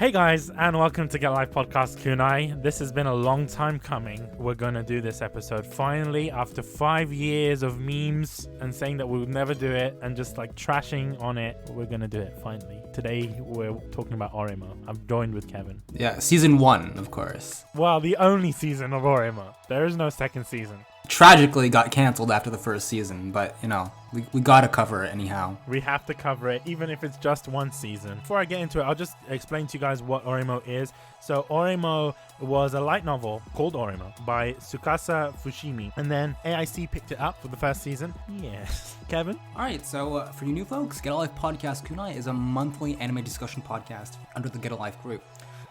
Hey guys, and welcome to Get Life Podcast Kunai. This has been a long time coming. We're going to do this episode finally after 5 years of memes and saying that we would never do it and just like trashing on it. We're going to do it finally. Today we're talking about Oreimo. I'm joined with Kevin. Yeah, season 1, of course. Well, the only season of Oreimo. There is no second season. Tragically got canceled after the first season, but you know, we gotta cover it anyhow. We have to cover it, even if it's just one season. Before I get into it, I'll just explain to you guys what Oreimo is. So Oreimo was a light novel called Oreimo by Tsukasa Fushimi, and then AIC picked it up for the first season. Yes. Kevin? Alright, so for you new folks, Get a Life Podcast Kunai is a monthly anime discussion podcast under the Get a Life group.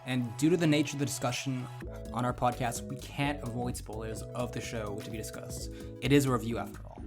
And due to the nature of the discussion on our podcast, we can't avoid spoilers of the show to be discussed. It is a review after all.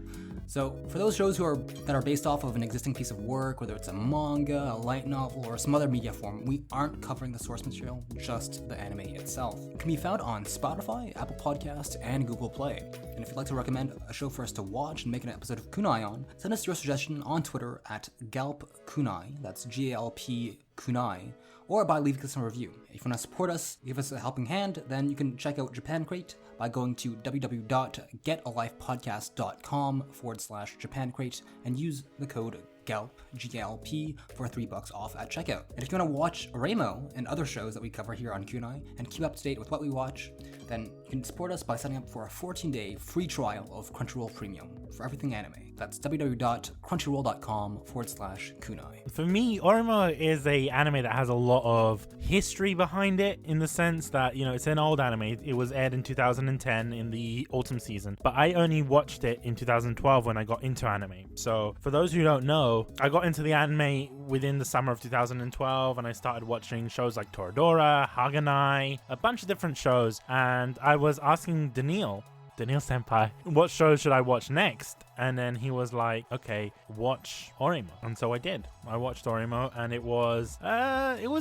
So for those shows that are based off of an existing piece of work, whether it's a manga, a light novel, or some other media form, we aren't covering the source material, just the anime itself. It can be found on Spotify, Apple Podcasts, and Google Play. And if you'd like to recommend a show for us to watch and make an episode of Kunai on, send us your suggestion on Twitter at galpkunai, that's G-A-L-P Kunai, or by leaving us a review. If you want to support us, give us a helping hand, then you can check out Japan Crate by going to www.getalifepodcast.com/Japan Crate and use the code GALP, G-A-L-P, for $3 off at checkout. And if you want to watch Oreimo and other shows that we cover here on Kunai and keep up to date with what we watch, then you can support us by signing up for a 14-day free trial of Crunchyroll Premium for everything anime. That's www.crunchyroll.com/Kunai. For me, Oreimo is a anime that has a lot of history behind it, in the sense that, you know, it's an old anime. It was aired in 2010 in the autumn season, but I only watched it in 2012 when I got into anime. So for those who don't know, I got into the anime within the summer of 2012, and I started watching shows like Toradora, Haganai, a bunch of different shows, and I was asking Daniil senpai, what shows should I watch next? And then he was like, okay, watch Oreimo. And so I did. I watched Oreimo, and it was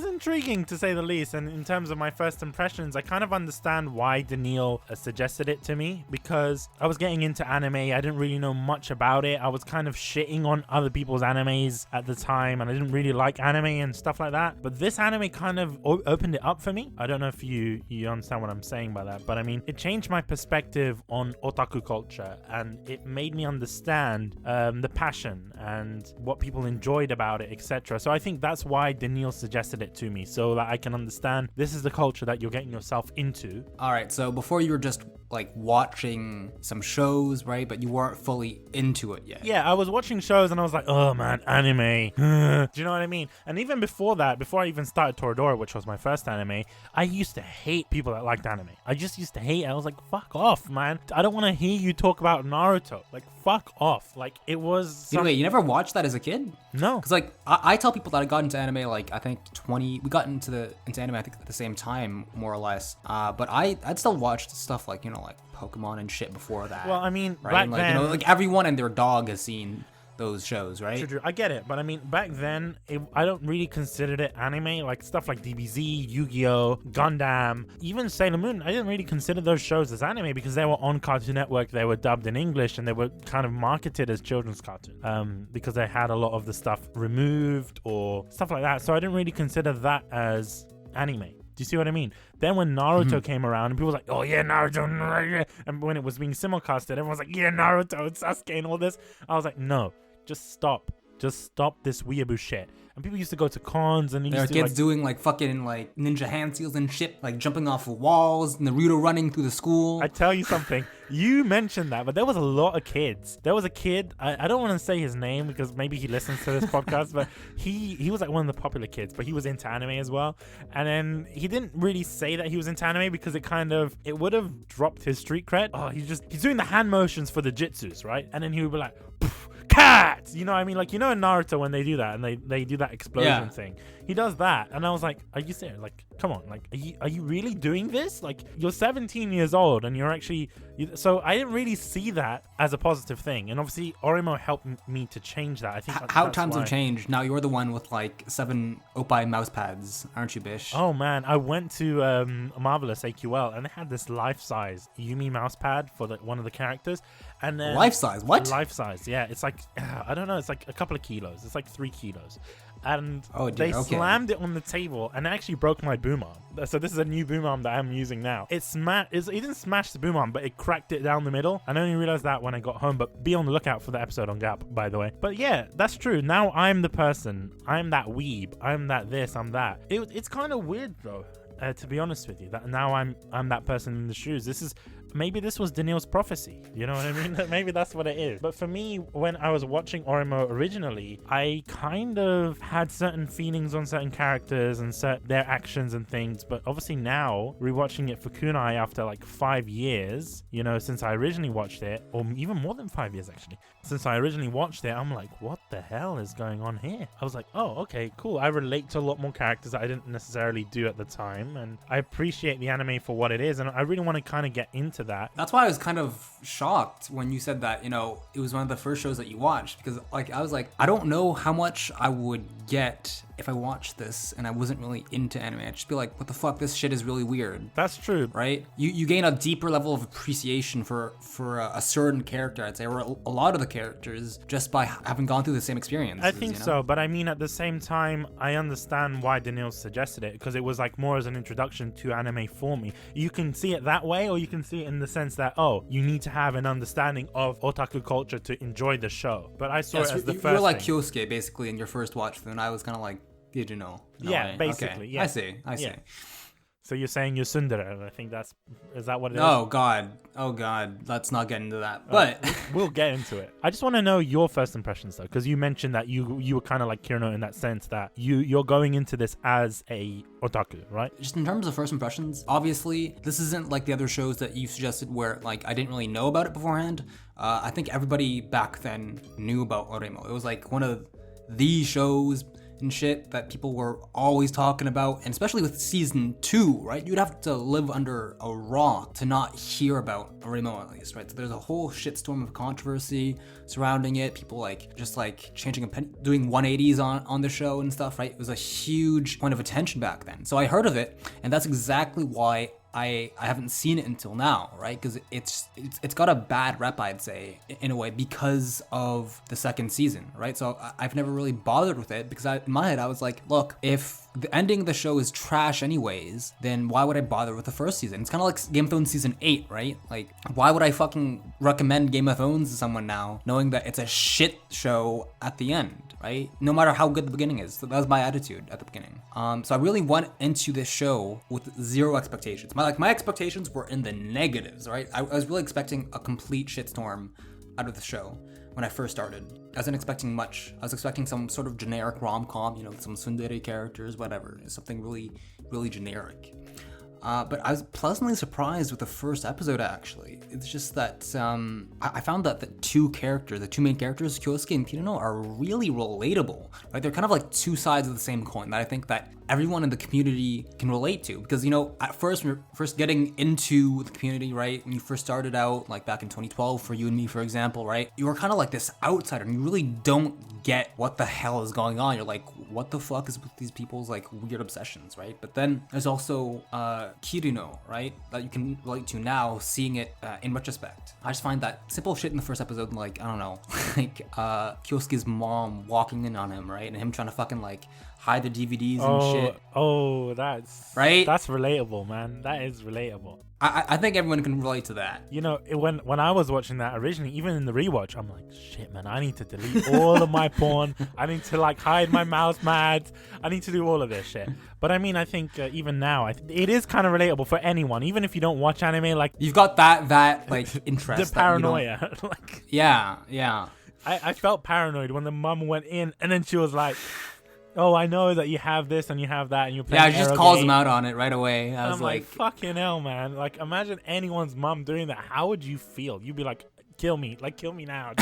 intriguing, to say the least. And in terms of my first impressions, I kind of understand why Daniil suggested it to me, because I was getting into anime. I didn't really know much about it. I was kind of shitting on other people's animes at the time, and I didn't really like anime and stuff like that. But this anime kind of opened it up for me. I don't know if you understand what I'm saying by that, but I mean, it changed my perspective on otaku culture, and it made me understand the passion and what people enjoyed about it, etc. So I think that's why Daniil suggested it to me, so that I can understand this is the culture that you're getting yourself into. Alright, so before you were just like watching some shows, right? But you weren't fully into it yet. Yeah, I was watching shows and I was like, oh man, anime. Do you know what I mean? And even before that, before I even started Toradora, which was my first anime, I used to hate people that liked anime. I just used to hate it. I was like, fuck off, man. I don't want to hear you talk about Naruto. Like, fuck off. Like, it was... Wait, you never watched that as a kid? No. Because like, I tell people that I got into anime, like, I think we got into anime, I think, at the same time, more or less. But I'd still watched stuff like, you know, like Pokemon and shit before that. Well, I mean, right? back And, like, then... you know, like everyone and their dog has seen those shows, right? True. I get it, but I mean, back then, I don't really consider it anime. Like stuff like DBZ, Yu-Gi-Oh, Gundam, even Sailor Moon, I didn't really consider those shows as anime because they were on Cartoon Network, they were dubbed in English, and they were kind of marketed as children's cartoons because they had a lot of the stuff removed or stuff like that. So I didn't really consider that as anime. Do you see what I mean? Then when Naruto came around and people were like, oh yeah, Naruto, and when it was being simulcasted, everyone was like, yeah, Naruto, it's Sasuke and all this. I was like, no, just stop this weeaboo shit. And people used to go to cons and there are kids doing like fucking like ninja hand seals and shit, like jumping off of walls, Naruto running through the school. I tell you something, you mentioned that, but there was a lot of kids. There was a kid, I don't want to say his name because maybe he listens to this podcast, but he was like one of the popular kids, but he was into anime as well. And then he didn't really say that he was into anime because it would have dropped his street cred. Oh, he's doing the hand motions for the jutsus, right? And then he would be like, cats, you know what I mean? Like, you know in Naruto when they do that and they do that explosion thing, he does that, and I was like, are you serious? Like, come on, like, are you really doing this? Like, you're 17 years old and you're actually so I didn't really see that as a positive thing, and obviously Oreimo helped me to change that. I think how times have changed. Now you're the one with like 7 Oppai mouse pads, aren't you, Bish? Oh man, I went to Marvelous AQL and they had this life-size Yumi mouse pad for one of the characters, and then life size? What? Life size, yeah. It's like I don't know. It's like a couple of kilos. It's like 3 kilos. and Oh, dear, they okay. slammed it on the table and actually broke my boom arm. So this is a new boom arm that I'm using now. It didn't smash the boom arm, but it cracked it down the middle. I only realized that when I got home, but be on the lookout for the episode on Gap, by the way. But yeah, that's true. Now I'm the person. I'm that weeb. I'm that this. I'm that. It's kind of weird though, to be honest with you. That now I'm that person in the shoes. Maybe this was Daniil's prophecy. You know what I mean? Maybe that's what it is. But for me, when I was watching Oreimo originally, I kind of had certain feelings on certain characters and their actions and things. But obviously now, rewatching it for Kunai after like 5 years, you know, since I originally watched it, or even more than 5 years actually, since I originally watched it, I'm like, what the hell is going on here? I was like, oh, okay, cool. I relate to a lot more characters that I didn't necessarily do at the time. And I appreciate the anime for what it is. And I really want to kind of get into that. That's why I was kind of shocked when you said that, you know, it was one of the first shows that you watched, because like I was like, I don't know how much I would get if I watched this and I wasn't really into anime. I'd just be like, what the fuck, this shit is really weird. That's true. Right? You gain a deeper level of appreciation for a certain character, I'd say, or a lot of the characters, just by having gone through the same experience. I think so, but I mean, at the same time, I understand why Daniil suggested it, because it was like more as an introduction to anime for me. You can see it that way, or you can see it in the sense that, oh, you need to have an understanding of otaku culture to enjoy the show. But I saw it as the first You were like thing. Kyousuke, basically, in your first watch, and I was kind of like, did you know? No Yeah, way. basically, Okay. yeah. I see. Yeah. So you're saying you're tsundere. I think is that what it is? Oh god, let's not get into that. But we'll get into it. I just want to know your first impressions though, because you mentioned that you were kind of like Kirino in that sense that you're going into this as a otaku, right? just in terms of first impressions, obviously this isn't like the other shows that you suggested where like I didn't really know about it beforehand. I think everybody back then knew about Oreimo. It was like one of the shows and shit that people were always talking about, and especially with season 2, right? You'd have to live under a rock to not hear about Oreimo, at least, right? So there's a whole shitstorm of controversy surrounding it. People like just like changing doing 180s on the show and stuff, right? It was a huge point of attention back then. So I heard of it, and that's exactly why I haven't seen it until now, right? Because it's got a bad rep, I'd say, in a way, because of the second season, right? So I've never really bothered with it, because in my head I was like, look, if the ending of the show is trash anyways, then why would I bother with the first season? It's kind of like Game of Thrones season 8, right? Like, why would I fucking recommend Game of Thrones to someone now, knowing that it's a shit show at the end, right? No matter how good the beginning is. So that was my attitude at the beginning. So I really went into this show with zero expectations. My expectations were in the negatives, right? I was really expecting a complete shitstorm out of the show when I first started. I wasn't expecting much. I was expecting some sort of generic rom-com, you know, some tsundere characters, whatever. Something really, really generic. But I was pleasantly surprised with the first episode, actually. It's just that I found that the two main characters, Kyousuke and Kirino, are really relatable, right? They're kind of like two sides of the same coin that I think that everyone in the community can relate to. Because, you know, at first, when you're first getting into the community, right, when you first started out, like back in 2012 for you and me, for example, right, you were kind of like this outsider, and you really don't get what the hell is going on. You're like, what the fuck is with these people's like weird obsessions, right? But then there's also Kirino, right, that you can relate to now, seeing it in retrospect. I just find that simple shit in the first episode, like, I don't know, like Kyosuke's mom walking in on him, right, and him trying to fucking like hide the DVDs and shit. Oh, that's right. That's relatable, man. That is relatable. I think everyone can relate to that. You know, when I was watching that originally, even in the rewatch, I'm like, shit, man, I need to delete all of my porn. I need to like hide my mouse mads. I need to do all of this shit. But I mean, I think even now, it is kind of relatable for anyone, even if you don't watch anime. Like, you've got that like interest, the paranoia. Like, yeah. I felt paranoid when the mum went in, and then she was like, oh, I know that you have this and you have that, and you're playing. Yeah, she just calls him out on it right away. I was like, fucking hell, man. Like, imagine anyone's mom doing that. How would you feel? You'd be like, kill me now.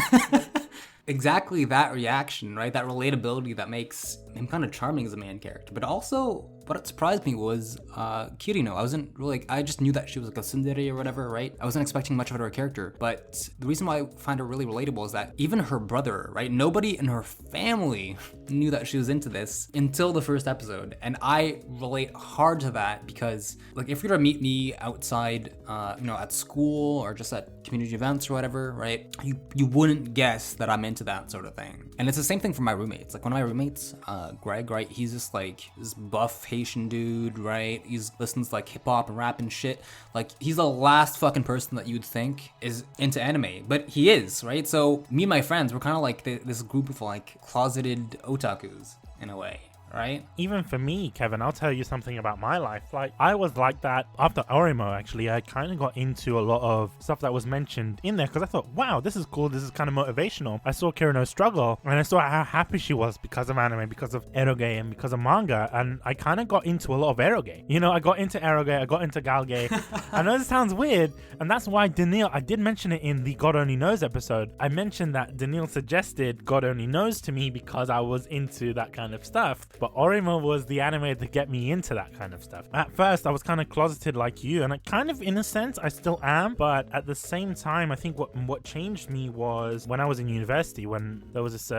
Exactly that reaction, right? That relatability that makes him kind of charming as a main character. But also, what surprised me was Kirino. I just knew that she was like a tsundere or whatever, right? I wasn't expecting much of her character. But the reason why I find her really relatable is that even her brother, right? Nobody in her family knew that she was into this until the first episode. And I relate hard to that because, like, if you were to meet me outside, at school or just at community events or whatever, right? You wouldn't guess that I'm into that sort of thing. And it's the same thing for my roommates. Like one of my roommates, Greg, right? He's just like this buff Haitian dude, right? He's listens to like hip hop and rap and shit. Like he's the last fucking person that you'd think is into anime, but he is, right? So me and my friends, we're kind of like this group of like closeted otakus in a way. Right? Even for me, Kevin, I'll tell you something about my life. Like, I was like that after Oreimo, actually. I kind of got into a lot of stuff that was mentioned in there because I thought, wow, this is cool. This is kind of motivational. I saw Kirino struggle and I saw how happy she was because of anime, because of eroge, and because of manga. And I kind of got into a lot of eroge. You know, I got into eroge, I got into galge. I know this sounds weird. And that's why Daniil, I did mention it in the God Only Knows episode. I mentioned that Daniil suggested God Only Knows to me because I was into that kind of stuff. But Oreimo was the anime to get me into that kind of stuff. At first, I was kind of closeted like you, and I kind of, in a sense, I still am. But at the same time, I think what changed me was when I was in university, when there was this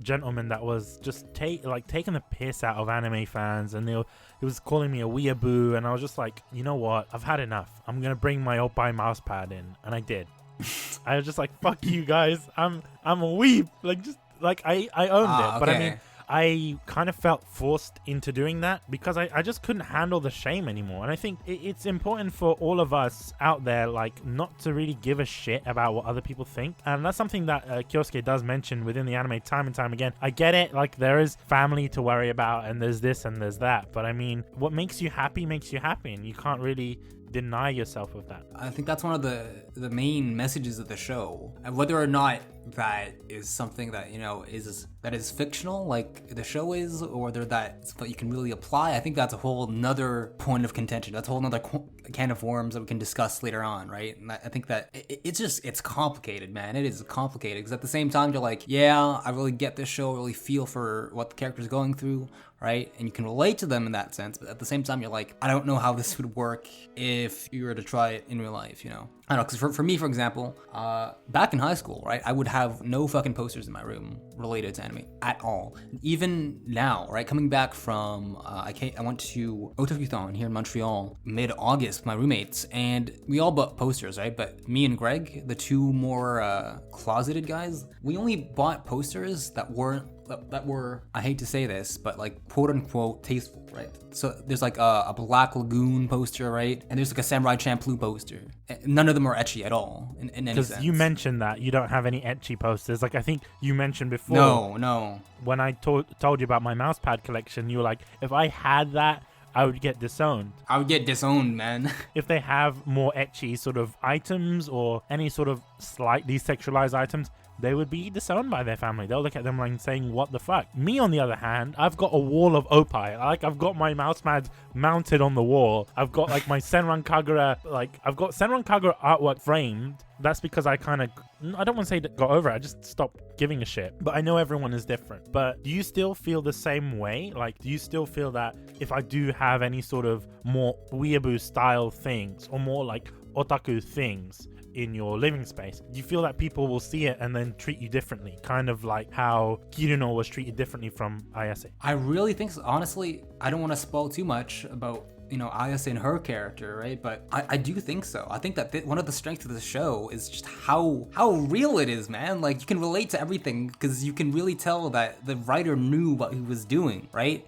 gentleman that was just taking the piss out of anime fans, and he was calling me a weeaboo, and I was just like, you know what? I've had enough. I'm gonna bring my Oppai mouse pad in, and I did. I was just like, fuck you guys. I'm a weeb. I owned it. But okay. I mean, I kind of felt forced into doing that because I just couldn't handle the shame anymore. And I think it's important for all of us out there, like, not to really give a shit about what other people think. And that's something that Kyousuke does mention within the anime time and time again. I get it, like, there is family to worry about and there's this and there's that. But I mean, what makes you happy, and you can't really deny yourself of that. I think that's one of the main messages of the show. And whether or not that is something that, you know, is fictional like the show is, or whether that's what you can really apply, I think that's a whole nother point of contention. That's a whole nother can of worms that we can discuss later on, right? And I think that it's complicated, man. It is complicated because at the same time you're like, yeah, I really get this show, really feel for what the character's going through, right? And you can relate to them in that sense, but at the same time you're like, I don't know how this would work if you were to try it in real life, you know? I don't know, because for me, for example, back in high school, right, I would have no fucking posters in my room related to anime at all. Even now, right, coming back from, I went to Otaku-thon here in Montreal mid-August with my roommates, and we all bought posters, right? But me and Greg, the two more closeted guys, we only bought posters that were, I hate to say this, but like quote unquote tasteful, right? So there's like a Black Lagoon poster, right? And there's like a Samurai Champloo poster. None of them are ecchi at all in any sense. Because you mentioned that you don't have any ecchi posters. Like I think you mentioned before. No. When I told you about my mousepad collection, you were like, if I had that, I would get disowned. I would get disowned, man. If they have more ecchi sort of items or any sort of slightly sexualized items, they would be disowned by their family. They'll look at them like saying, what the fuck? Me, on the other hand, I've got a wall of oppai. Like, I've got my mouse pads mounted on the wall. I've got, like, my Senran Kagura, I've got Senran Kagura artwork framed. That's because I kind of, I don't want to say got over it. I just stopped giving a shit. But I know everyone is different. But do you still feel the same way? Like, do you still feel that if I do have any sort of more weeaboo style things or more like otaku things in your living space, do you feel that people will see it and then treat you differently, kind of like how Kirino was treated differently from Ayase? I really think so. Honestly, I don't want to spoil too much about, you know, Ayase and her character, right? But I do think so. I think that one of the strengths of the show is just how real it is, man. Like, you can relate to everything because you can really tell that the writer knew what he was doing, right?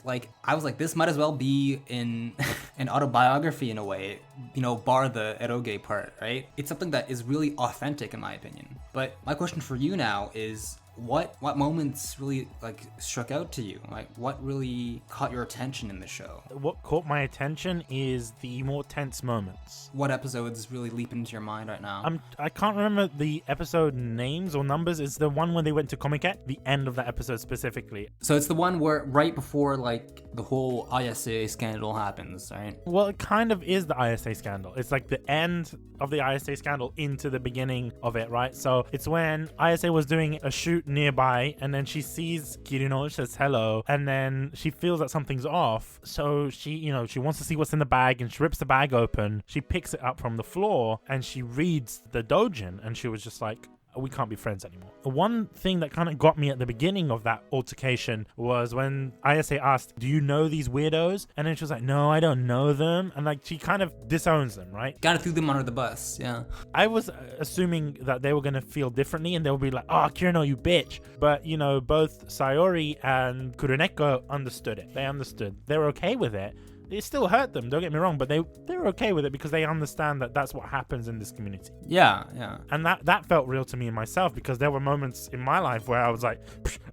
Like, I was like, this might as well be in an autobiography in a way, you know, bar the eroge part, right? It's something that is really authentic in my opinion. But my question for you now is, what moments really like struck out to you? Like, what really caught your attention in the show? What caught my attention is the more tense moments. What episodes really leap into your mind right now? I can't remember the episode names or numbers. It's the one when they went to Comiket, the end of that episode specifically. So it's the one where right before like the whole Ayase scandal happens, right? Well, it kind of is the Ayase scandal. It's like the end of the Ayase scandal into the beginning of it, right? So it's when Ayase was doing a shoot nearby and then she sees Kirino, she says hello, and then she feels that something's off. So she, you know, she wants to see what's in the bag and she rips the bag open. She picks it up from the floor and she reads the dojin and she was just like, we can't be friends anymore. The one thing that kind of got me at the beginning of that altercation was when Ayase asked, do you know these weirdos? And then she was like, no, I don't know them. And like, she kind of disowns them, right? Kind of threw them under the bus, yeah. I was assuming that they were going to feel differently and they would be like, oh, Kirino, you bitch. But, you know, both Sayori and Kuroneko understood it. They understood. They were okay with it. It still hurt them, don't get me wrong, but they're okay with it because they understand that that's what happens in this community. Yeah. And that felt real to me and myself, because there were moments in my life where I was like,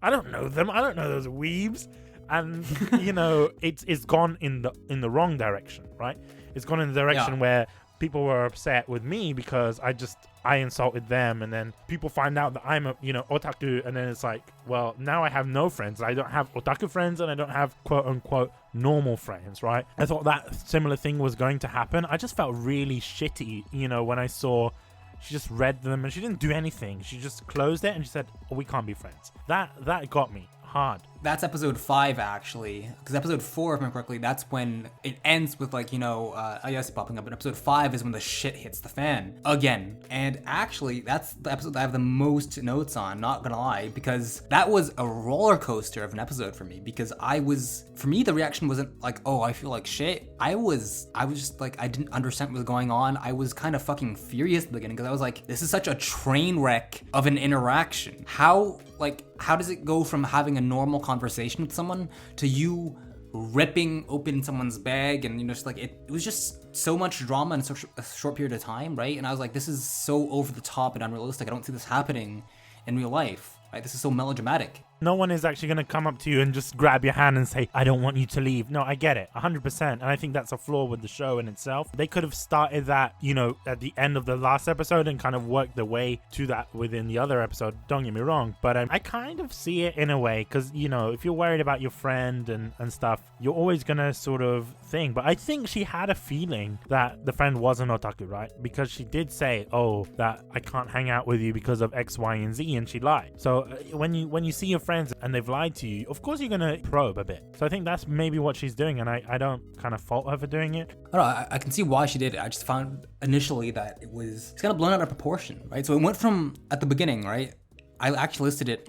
I don't know them. I don't know those weebs. And, you know, it's gone in the wrong direction, right? It's gone in the direction where people were upset with me because I insulted them, and then people find out that I'm a, you know, otaku, and then it's like, well, now I have no friends. I don't have otaku friends, and I don't have quote unquote normal friends, right? I thought that similar thing was going to happen. I just felt really shitty, you know, when I saw she just read them and she didn't do anything. She just closed it and she said, oh, we can't be friends. That got me hard. That's episode 5, actually, because episode 4, if I remember correctly, that's when it ends with, like, you know, Ayase popping up, and episode 5 is when the shit hits the fan again. And actually, that's the episode that I have the most notes on, not gonna lie, because that was a roller coaster of an episode for me, because for me, the reaction wasn't like, oh, I feel like shit. I was just like, I didn't understand what was going on. I was kind of fucking furious at the beginning, because I was like, this is such a train wreck of an interaction. How does it go from having a normal conversation with someone to you ripping open someone's bag, and, you know, just like it was just so much drama in such a short period of time, right? And I was like, this is so over the top and unrealistic. I don't see this happening in real life, right? This is so melodramatic. No one is actually going to come up to you and just grab your hand and say, I don't want you to leave. No, I get it, 100%. And I think that's a flaw with the show in itself. They could have started that, you know, at the end of the last episode and kind of worked their way to that within the other episode. Don't get me wrong. But I kind of see it in a way, because, you know, if you're worried about your friend and stuff, you're always going to sort of think. But I think she had a feeling that the friend was an otaku, right? Because she did say, oh, that I can't hang out with you because of X, Y, and Z. And she lied. So when you see your friends and they've lied to you, of course you're going to probe a bit. So I think that's maybe what she's doing, and I don't kind of fault her for doing it. I don't know, I can see why she did it. I just found initially that it's kind of blown out of proportion, right? So it went from, at the beginning, right, I actually listed it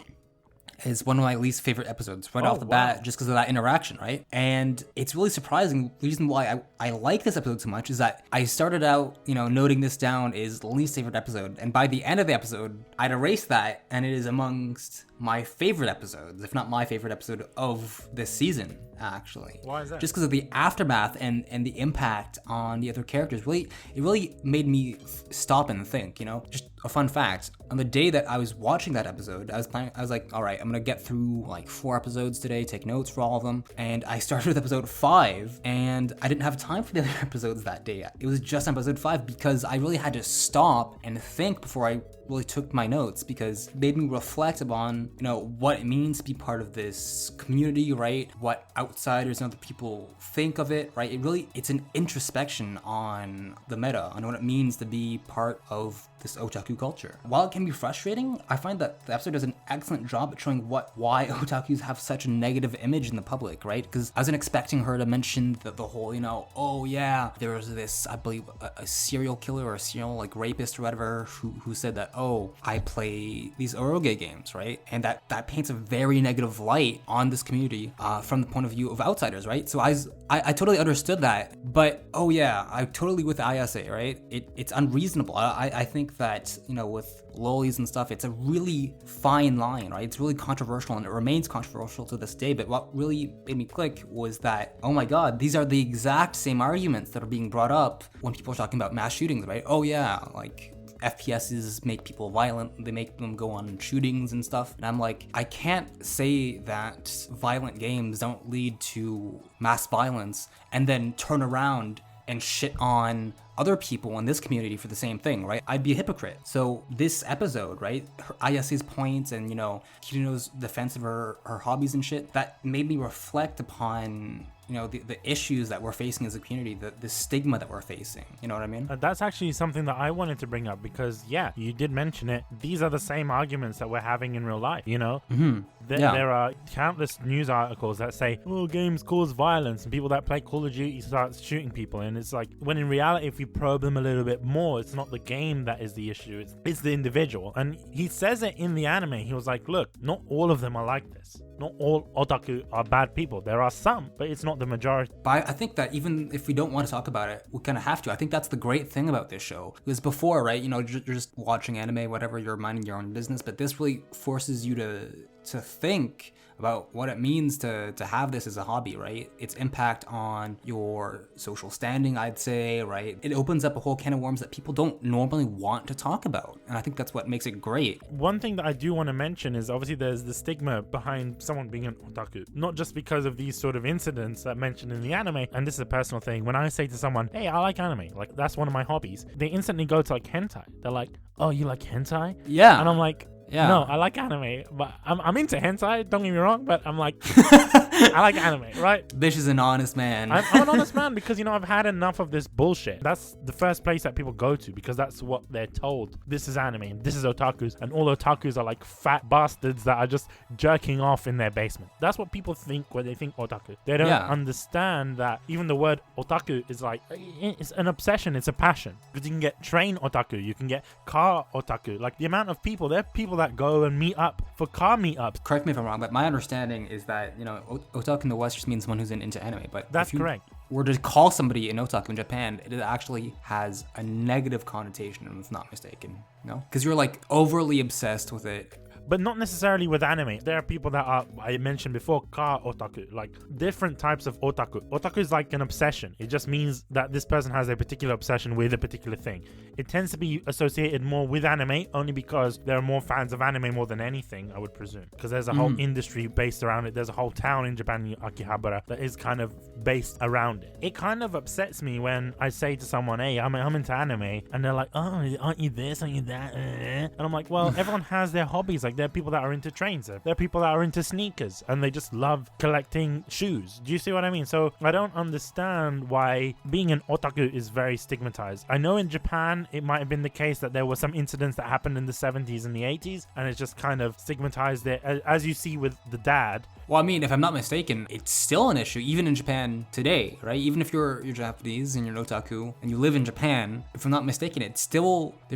as one of my least favorite episodes right off the bat, just because of that interaction, right? And it's really surprising. The reason why I like this episode so much is that I started out, you know, noting this down is the least favorite episode, and by the end of the episode, I'd erased that, and it is amongst my favorite episodes, if not my favorite episode of this season, actually. Why is that? Just because of the aftermath and the impact on the other characters. It really made me stop and think, you know? Just a fun fact, on the day that I was watching that episode, I was like, all right, I'm gonna get through like 4 episodes today, take notes for all of them, and I started with episode 5, and I didn't have time for the other episodes that day. It was just episode 5 because I really had to stop and think before I really took my notes, because it made me reflect upon, you know, what it means to be part of this community, right? What outsiders and other people think of it, right? It's an introspection on the meta, on what it means to be part of this otaku culture. While it can be frustrating, I find that the episode does an excellent job at showing why otakus have such a negative image in the public, right? Because I wasn't expecting her to mention the whole, you know, oh yeah, there was this, I believe, a serial killer or a serial like rapist or whatever who said that, oh, I play these eroge games, right? And that paints a very negative light on this community from the point of view of outsiders, right? So I totally understood that, but oh yeah, I'm totally with Ayase, right? It's unreasonable. I think that, you know, with lolis and stuff, it's a really fine line, right? It's really controversial, and it remains controversial to this day. But what really made me click was that, oh my god, these are the exact same arguments that are being brought up when people are talking about mass shootings, right? Oh yeah, like FPSs make people violent, they make them go on shootings and stuff. And I'm like, I can't say that violent games don't lead to mass violence and then turn around and shit on other people in this community for the same thing, right? I'd be a hypocrite. So this episode, right, Ayase's points and, you know, Kirino's defense of her hobbies and shit, that made me reflect upon the issues that we're facing as a community, the stigma that we're facing. You know what I mean? That's actually something that I wanted to bring up because, yeah, you did mention it. These are the same arguments that we're having in real life, There are countless news articles that say, oh, games cause violence, and people that play Call of Duty start shooting people. And it's like, when in reality, if you probe them a little bit more, it's not the game that is the issue, it's the individual. And he says it in the anime. He was like, look, not all of them are like this. Not all otaku are bad people. There are some, but it's not the majority. But I think that even if we don't want to talk about it, we kind of have to. I think that's the great thing about this show. Because before, right, you're just watching anime, whatever, you're minding your own business, but this really forces you to think about what it means to have this as a hobby, right? Its impact on your social standing, I'd say, right? It opens up a whole can of worms that people don't normally want to talk about. And I think that's what makes it great. One thing that I do want to mention is obviously there's the stigma behind someone being an otaku. Not just because of these sort of incidents that mentioned in the anime. And this is a personal thing. When I say to someone, hey, I like anime, like that's one of my hobbies, they instantly go to like hentai. They're like, oh, you like hentai? Yeah. And I'm like, yeah. No, I like anime, but I'm into hentai, don't get me wrong, but I'm like, I like anime, right? Bish is an honest man. I'm an honest man because, I've had enough of this bullshit. That's the first place that people go to because that's what they're told. This is anime, and this is otakus, and all otakus are like fat bastards that are just jerking off in their basement. That's what people think when they think otaku. They don't understand that even the word otaku is like, it's an obsession, it's a passion. Because you can get train otaku, you can get car otaku. Like the amount of people, there are people that go and meet up for car meetups. Correct me if I'm wrong, but my understanding is that, otaku in the West just means someone who's into anime. But that's correct. Were to call somebody an otaku in Japan, it actually has a negative connotation, if I'm not mistaken. Because you're like overly obsessed with it. But not necessarily with anime. There are people that are, I mentioned before, car otaku, like different types of otaku. Otaku is like an obsession. It just means that this person has a particular obsession with a particular thing. It tends to be associated more with anime only because there are more fans of anime more than anything, I would presume. Because there's a whole industry based around it. There's a whole town in Japan, Akihabara, that is kind of based around it. It kind of upsets me when I say to someone, hey, I'm into anime, and they're like, oh, aren't you this, aren't you that? And I'm like, well, everyone has their hobbies. Like, there are people that are into trains, there are people that are into sneakers, and they just love collecting shoes. Do you see what I mean? So I don't understand why being an otaku is very stigmatized. I know in Japan it might have been the case that there were some incidents that happened in the 70s and the 80s, and it's just kind of stigmatized it, as you see with the dad. Well, I mean, if I'm not mistaken, it's still an issue even in Japan today, right? Even if you're Japanese and you're an otaku and you live in Japan, if I'm not mistaken, there's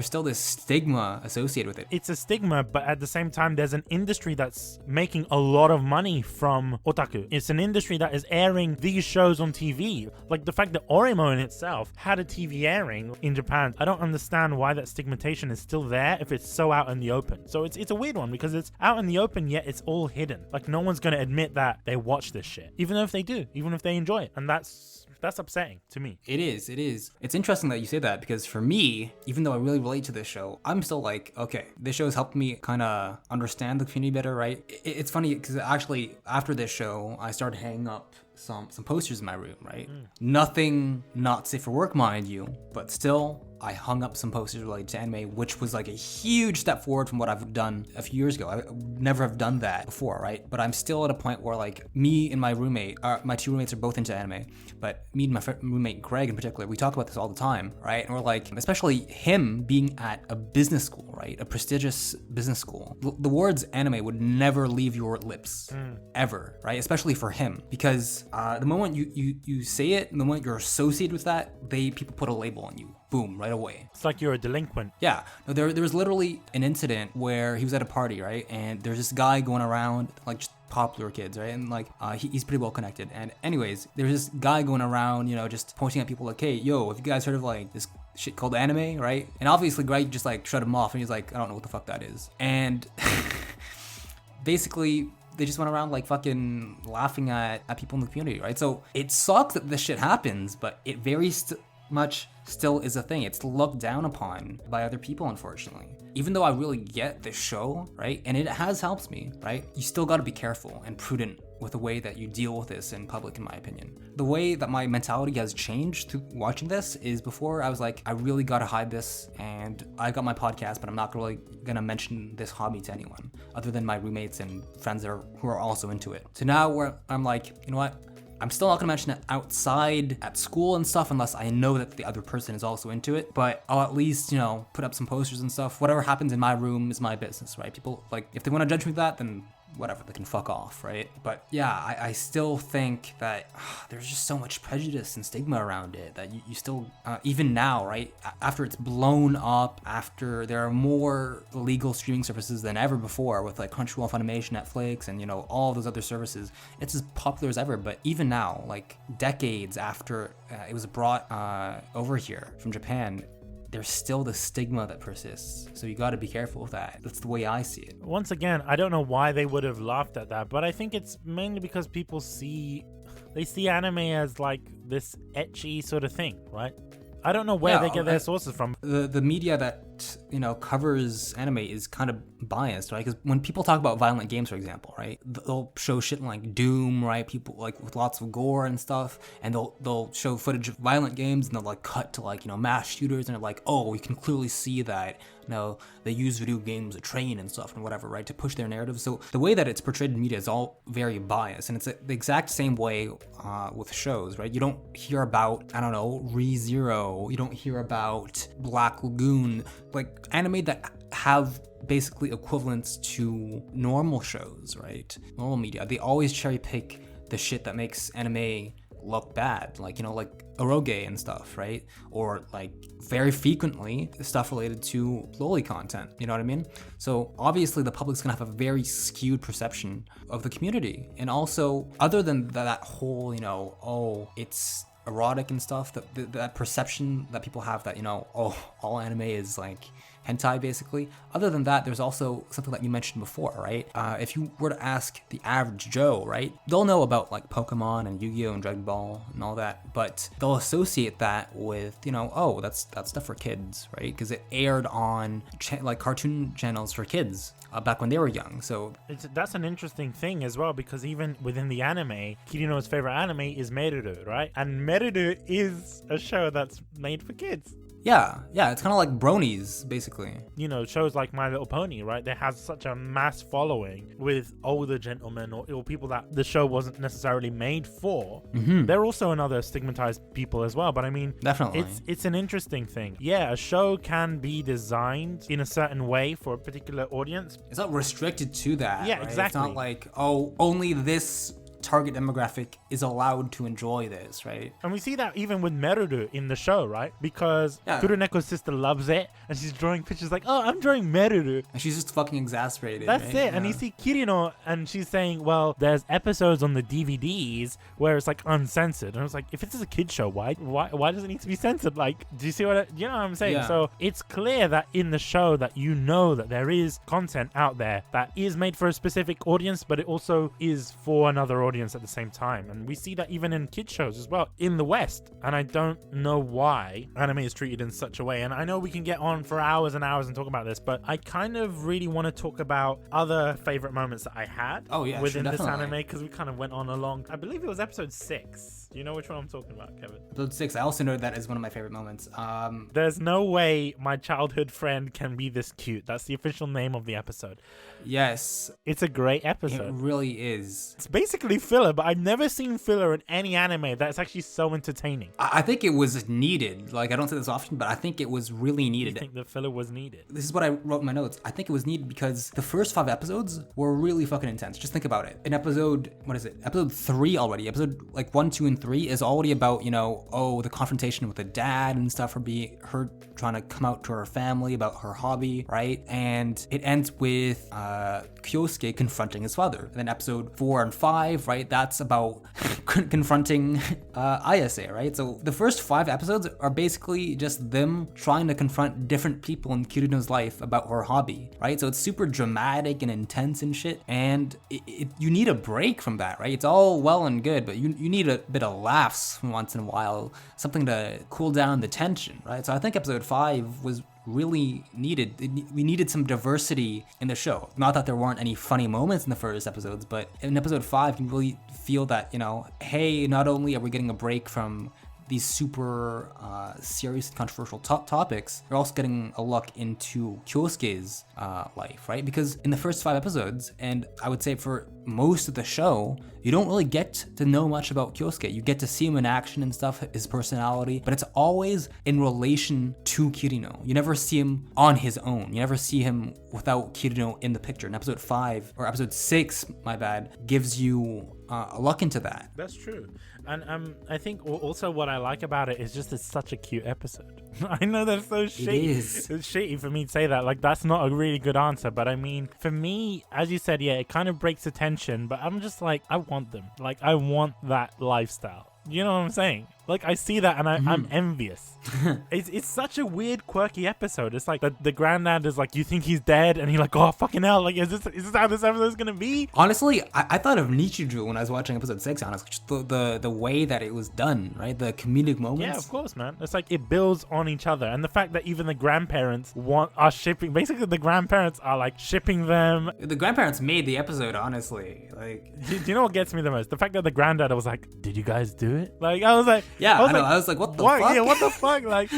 still this stigma associated with it. It's a stigma, but at the same time, there's an industry that's making a lot of money from otaku. It's an industry that is airing these shows on TV. Like the fact that Oreimo in itself had a TV airing in Japan. I don't understand why that stigmatization is still there if it's so out in the open. So it's a weird one because it's out in the open, yet it's all hidden. Like no one's going to admit that they watch this shit, even if they do, even if they enjoy it. And that's upsetting to me. It is. It's interesting that you say that because for me, even though I really relate to this show, I'm still like, okay, this show has helped me kind of understand the community better, right? It's funny because actually after this show, I started hanging up some posters in my room, right? Nothing not safe for work, mind you, but still I hung up some posters related to anime, which was like a huge step forward from what I've done a few years ago. I would never have done that before, right? But I'm still at a point where like me and my roommate, my two roommates are both into anime, but me and my roommate Greg in particular, we talk about this all the time, right? And we're like, especially him being at a business school, right? A prestigious business school. The words anime would never leave your lips, ever, right? Especially for him, because the moment you say it, and the moment you're associated with that, people put a label on you. Boom, right away. It's like you're a delinquent. Yeah. No, there was literally an incident where he was at a party, right? And there's this guy going around, like just popular kids, right? And like he's pretty well connected. And anyways, there's this guy going around, just pointing at people like, hey, yo, have you guys heard of like this shit called anime, right? And obviously Greg just like shut him off and he's like, I don't know what the fuck that is. And basically they just went around like fucking laughing at people in the community, right? So it sucks that this shit happens, but it very much still is a thing. It's looked down upon by other people, unfortunately. Even though I really get this show, right? And it has helped me, right? You still got to be careful and prudent with the way that you deal with this in public, in my opinion. The way that my mentality has changed through watching this is before I was like, I really got to hide this, and I got my podcast, but I'm not really going to mention this hobby to anyone other than my roommates and friends who are also into it. So now where I'm like, you know what? I'm still not gonna mention it outside at school and stuff unless I know that the other person is also into it. But I'll at least, you know, put up some posters and stuff. Whatever happens in my room is my business, right? People, like, if they want to judge me for that, then whatever, they can fuck off, right? But yeah, I still think that there's just so much prejudice and stigma around it that you still, even now, right? After it's blown up, after there are more legal streaming services than ever before with like Crunchyroll, Funimation, Netflix, and you know, all those other services, it's as popular as ever. But even now, like decades after it was brought over here from Japan, there's still the stigma that persists. So you got to be careful with that. That's the way I see it. Once again, I don't know why they would have laughed at that, but I think it's mainly because people see anime as like this ecchi sort of thing, right? I don't know where they get their sources from. The media that, you know, covers anime is kind of biased, right? Because when people talk about violent games, for example, right, they'll show shit like Doom, right? People like with lots of gore and stuff, and they'll show footage of violent games, and they'll like cut to like, you know, mass shooters, and they're like, oh, we can clearly see that, you know, they use video games to train and stuff and whatever, right, to push their narrative. So the way that it's portrayed in media is all very biased, and it's the exact same way with shows, right? You don't hear about, I don't know, Re:Zero. You don't hear about Black Lagoon, like anime that have basically equivalents to normal shows, right? Normal media. They always cherry pick the shit that makes anime look bad, like, you know, like eroge and stuff, right? Or like very frequently stuff related to loli content, you know what I mean? So obviously the public's gonna have a very skewed perception of the community. And also, other than that whole, you know, oh, it's erotic and stuff, that perception that people have that, you know, oh, all anime is like hentai basically. Other than that, there's also something that you mentioned before, right? If you were to ask the average Joe, right, they'll know about like Pokemon and Yu-Gi-Oh and Dragon Ball and all that, but they'll associate that with, you know, oh, that's stuff for kids, right? Because it aired on like cartoon channels for kids back when they were young. So that's an interesting thing as well, because even within the anime, Kirino's favorite anime is Meruru, right? And Meruru is a show that's made for kids. Yeah, it's kind of like bronies, basically. You know, shows like My Little Pony, right? They have such a mass following with older gentlemen or people that the show wasn't necessarily made for. Mm-hmm. They're also another stigmatized people as well, but I mean, definitely, it's an interesting thing. Yeah, a show can be designed in a certain way for a particular audience. It's not restricted to that. Yeah, right? exactly. It's not like, oh, only this target demographic is allowed to enjoy this, right? And we see that even with Merudu in the show, right? Because Kuroneko's sister loves it, and she's drawing pictures like, oh, I'm drawing Merudu. And she's just fucking exasperated. That's right? it. Yeah. And you see Kirino, and she's saying, well, there's episodes on the DVDs where it's like uncensored. And I was like, if this is a kid's show, why does it need to be censored? Like, do you see what you know what I'm saying? Yeah. So it's clear that in the show that you know that there is content out there that is made for a specific audience, but it also is for another audience at the same time. And we see that even in kids shows as well in the West. And I don't know why anime is treated in such a way. And I know we can get on for hours and hours and talk about this, but I kind of really want to talk about other favorite moments that I had within this anime, because we kind of went on along. I believe it was episode 6. Do you know which one I'm talking about, Kevin? Episode 6. I also know that is one of my favorite moments. There's no way my childhood friend can be this cute. That's the official name of the episode. Yes. It's a great episode. It really is. It's basically filler, but I've never seen filler in any anime that's actually so entertaining. I think it was needed. Like, I don't say this often, but I think it was really needed. You think the filler was needed? This is what I wrote in my notes. I think it was needed because the first 5 episodes were really fucking intense. Just think about it. In episode 3 already. Episode like 1, 2, and 3 is already about, you know, oh, the confrontation with the dad and stuff, her trying to come out to her family about her hobby, right? And it ends with Kyousuke confronting his father. And then episode 4 and 5, right? That's about confronting Ayase, right? So the first 5 episodes are basically just them trying to confront different people in Kirino's life about her hobby, right? So it's super dramatic and intense and shit. And you need a break from that, right? It's all well and good, but you need a bit of laughs once in a while, something to cool down the tension, right? So I think episode 5 was really needed. We needed some diversity in the show. Not that there weren't any funny moments in the first episodes, but in episode 5, you really feel that, you know, hey, not only are we getting a break from these super serious and controversial topics, you're also getting a look into Kyosuke's life, right? Because in the first 5 episodes, and I would say for most of the show, you don't really get to know much about Kyousuke. You get to see him in action and stuff, his personality, but it's always in relation to Kirino. You never see him on his own. You never see him without Kirino in the picture. And episode 5, or episode 6, my bad, gives you a look into that. That's true. And I think also what I like about it is just it's such a cute episode. I know that's so shitty. It is. It's shitty for me to say that. Like, that's not a really good answer. But I mean, for me, as you said, yeah, it kind of breaks the tension. But I'm just like, I want them. Like, I want that lifestyle. You know what I'm saying? Like, I see that and I'm envious. It's such a weird, quirky episode. It's like the granddad is like, you think he's dead? And he's like, oh, fucking hell. Like, is this how this episode's gonna be? Honestly, I thought of Nichiju when I was watching episode 6, honestly. Just the way that it was done, right? The comedic moments. Yeah, of course, man. It's like it builds on each other. And the fact that even the grandparents are shipping, basically the grandparents are like shipping them. The grandparents made the episode, honestly. Like, do you know what gets me the most? The fact that the granddad was like, did you guys do it? Like, I was like, yeah, I know. I was like, what the fuck? Yeah, what the fuck? Like,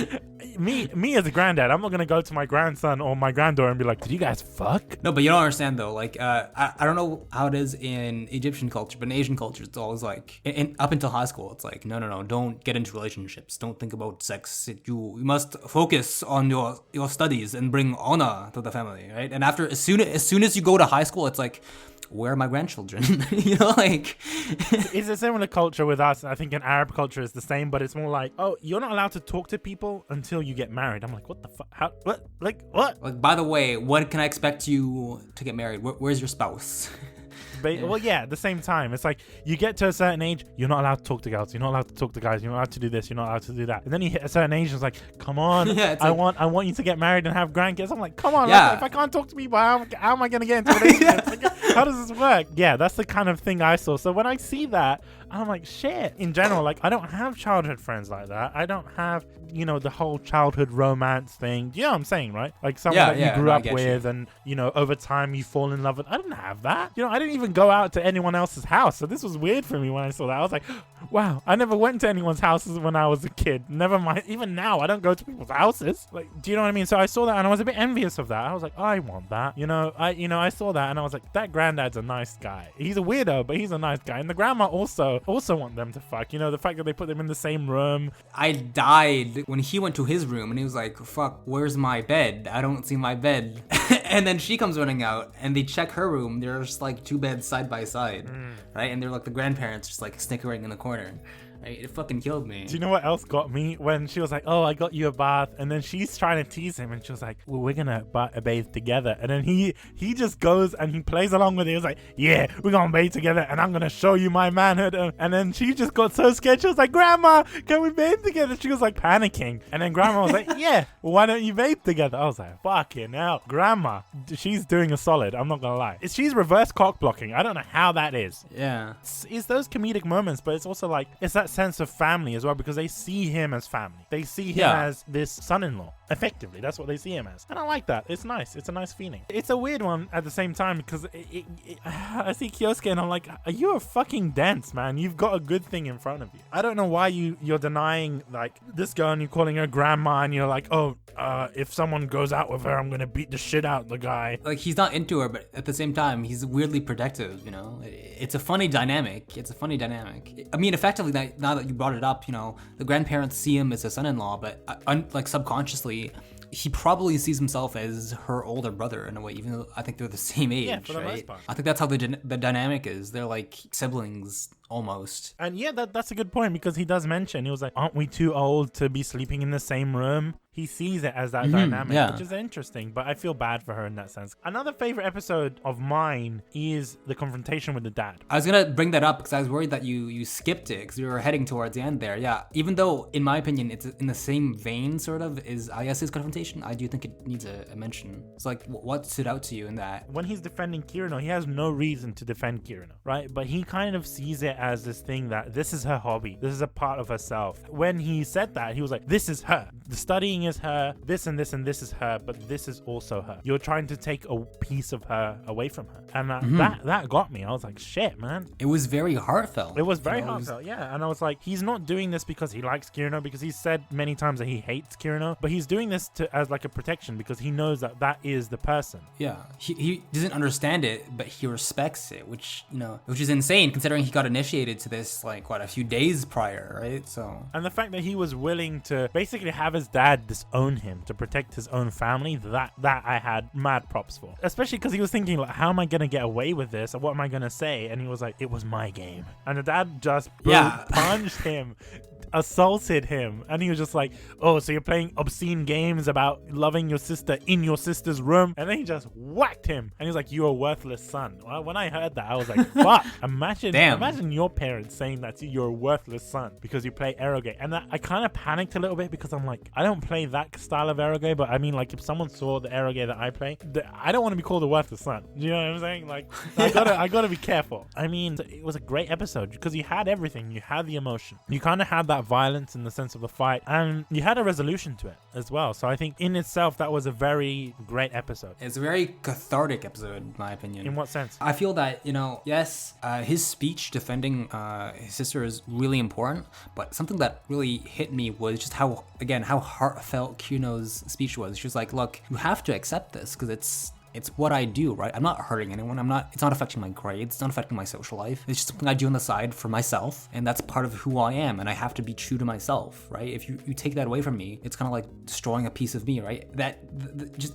me as a granddad, I'm not gonna go to my grandson or my granddaughter and be like, did you guys fuck? No, but you don't understand though. Like, I don't know how it is in Egyptian culture, but in Asian culture, it's always like, up until high school, it's like, no, don't get into relationships. Don't think about sex. You must focus on your studies and bring honor to the family, right? And as soon as you go to high school, it's like, where are my grandchildren? You know, like it's a similar culture with us. I think in Arab culture it's the same, but it's more like, oh, you're not allowed to talk to people until you get married. I'm like, what the fuck? How? What? Like, what? Like, by the way, when can I expect you to get married? Where's your spouse? Well, yeah, at the same time, it's like you get to a certain age, you're not allowed to talk to girls, you're not allowed to talk to guys, you're not allowed to do this, you're not allowed to do that. And then you hit a certain age, and it's like, come on, yeah, I want you to get married and have grandkids. I'm like, come on, yeah. Like, if I can't talk to people, how am I going to get into relationships? Like, how does this work? Yeah, that's the kind of thing I saw. So when I see that, I'm like, shit. In general, like, I don't have childhood friends like that. I don't have, the whole childhood romance thing. You know what I'm saying, right? Like someone that you grew up with and, over time you fall in love with. I didn't have that. I didn't even go out to anyone else's house. So this was weird for me when I saw that. I was like, wow, I never went to anyone's houses when I was a kid. Never mind. Even now, I don't go to people's houses. Like, do you know what I mean? So I saw that and I was a bit envious of that. I was like, I want that. I saw that and I was like, that granddad's a nice guy. He's a weirdo, but he's a nice guy. And the grandma also want them to fuck. The fact that they put them in the same room. I died when he went to his room and he was like, fuck, where's my bed? I don't see my bed. And then she comes running out and they check her room. There's just like 2 beds side by side, right? And they're like the grandparents just like snickering in the corner. It fucking killed me. Do you know what else got me? When she was like, oh, I got you a bath. And then she's trying to tease him. And she was like, well, we're going to bathe together. And then he just goes and he plays along with it. He was like, yeah, we're going to bathe together. And I'm going to show you my manhood. And then she just got so scared. She was like, Grandma, can we bathe together? She was like panicking. And then Grandma was like, yeah, well, why don't you bathe together? I was like, fucking hell. Grandma, she's doing a solid. I'm not going to lie. She's reverse cock blocking. I don't know how that is. Yeah. It's those comedic moments, but it's also like, it's that sense of family as well, because they see him as family. They see him as this son-in-law. Effectively, that's what they see him as. And I like that. It's nice. It's a nice feeling. It's a weird one at the same time because I see Kyosuke and I'm like, are you a fucking dense, man? You've got a good thing in front of you. I don't know why you're denying like this girl and you're calling her grandma and you're like, oh, if someone goes out with her, I'm gonna beat the shit out of the guy. Like, he's not into her, but at the same time, he's weirdly protective, It's a funny dynamic. I mean, effectively, now that you brought it up, the grandparents see him as a son-in-law, but like subconsciously, he probably sees himself as her older brother in a way, even though I think they're the same age, yeah, for the right? most part. I think that's how the dynamic is. They're like siblings almost. And yeah, that's a good point because he does mention, he was like, aren't we too old to be sleeping in the same room? He sees it as that dynamic, which is interesting, but I feel bad for her in that sense. Another favorite episode of mine is the confrontation with the dad. I was gonna bring that up because I was worried that you skipped it because we were heading towards the end there. Yeah, even though in my opinion it's in the same vein sort of as Ayase's confrontation, I do think it needs a mention. It's like, what stood out to you in that? When he's defending Kirino, he has no reason to defend Kirino, right? But he kind of sees it it as this thing that this is her hobby. This is a part of herself. When he said that, he was like, this is her. The studying is her. This and this and this is her, but this is also her. You're trying to take a piece of her away from her. And that got me. I was like, shit, man. It was very heartfelt. It was very heartfelt, yeah. And I was like, he's not doing this because he likes Kirino, because he's said many times that he hates Kirino, but he's doing this as like a protection because he knows that that is the person. Yeah, he doesn't understand it, but he respects it, which is insane considering he got initiated to this like a few days prior, right? So, and the fact that he was willing to basically have his dad disown him to protect his own family, that I had mad props for. Especially because he was thinking, like, how am I gonna get away with this? Or what am I gonna say? And he was like, it was my game. And the dad just punched him, assaulted him, and he was just like, oh, so you're playing obscene games about loving your sister in your sister's room? And then he just whacked him, and he was like, you're a worthless son. Well, when I heard that, I was like, fuck. Imagine your parents saying that to you, you're a worthless son because you play eroge. And I kind of panicked a little bit because I'm like, I don't play that style of eroge, but I mean, like, if someone saw the eroge that I play, I don't want to be called a worthless son. You know what I'm saying? Like, I gotta be careful. I mean, it was a great episode because you had everything. You had the emotion. You kind of had that violence in the sense of the fight, and you had a resolution to it as well. So I think in itself that was a very great episode. It's a very cathartic episode, in my opinion. In what sense? I feel that yes, his speech defending his sister is really important, but something that really hit me was just how heartfelt Kirino's speech was. She was like, look, you have to accept this because it's what I do, right? I'm not hurting anyone. It's not affecting my grades. It's not affecting my social life. It's just something I do on the side for myself. And that's part of who I am. And I have to be true to myself, right? If you take that away from me, it's kind of like destroying a piece of me, right?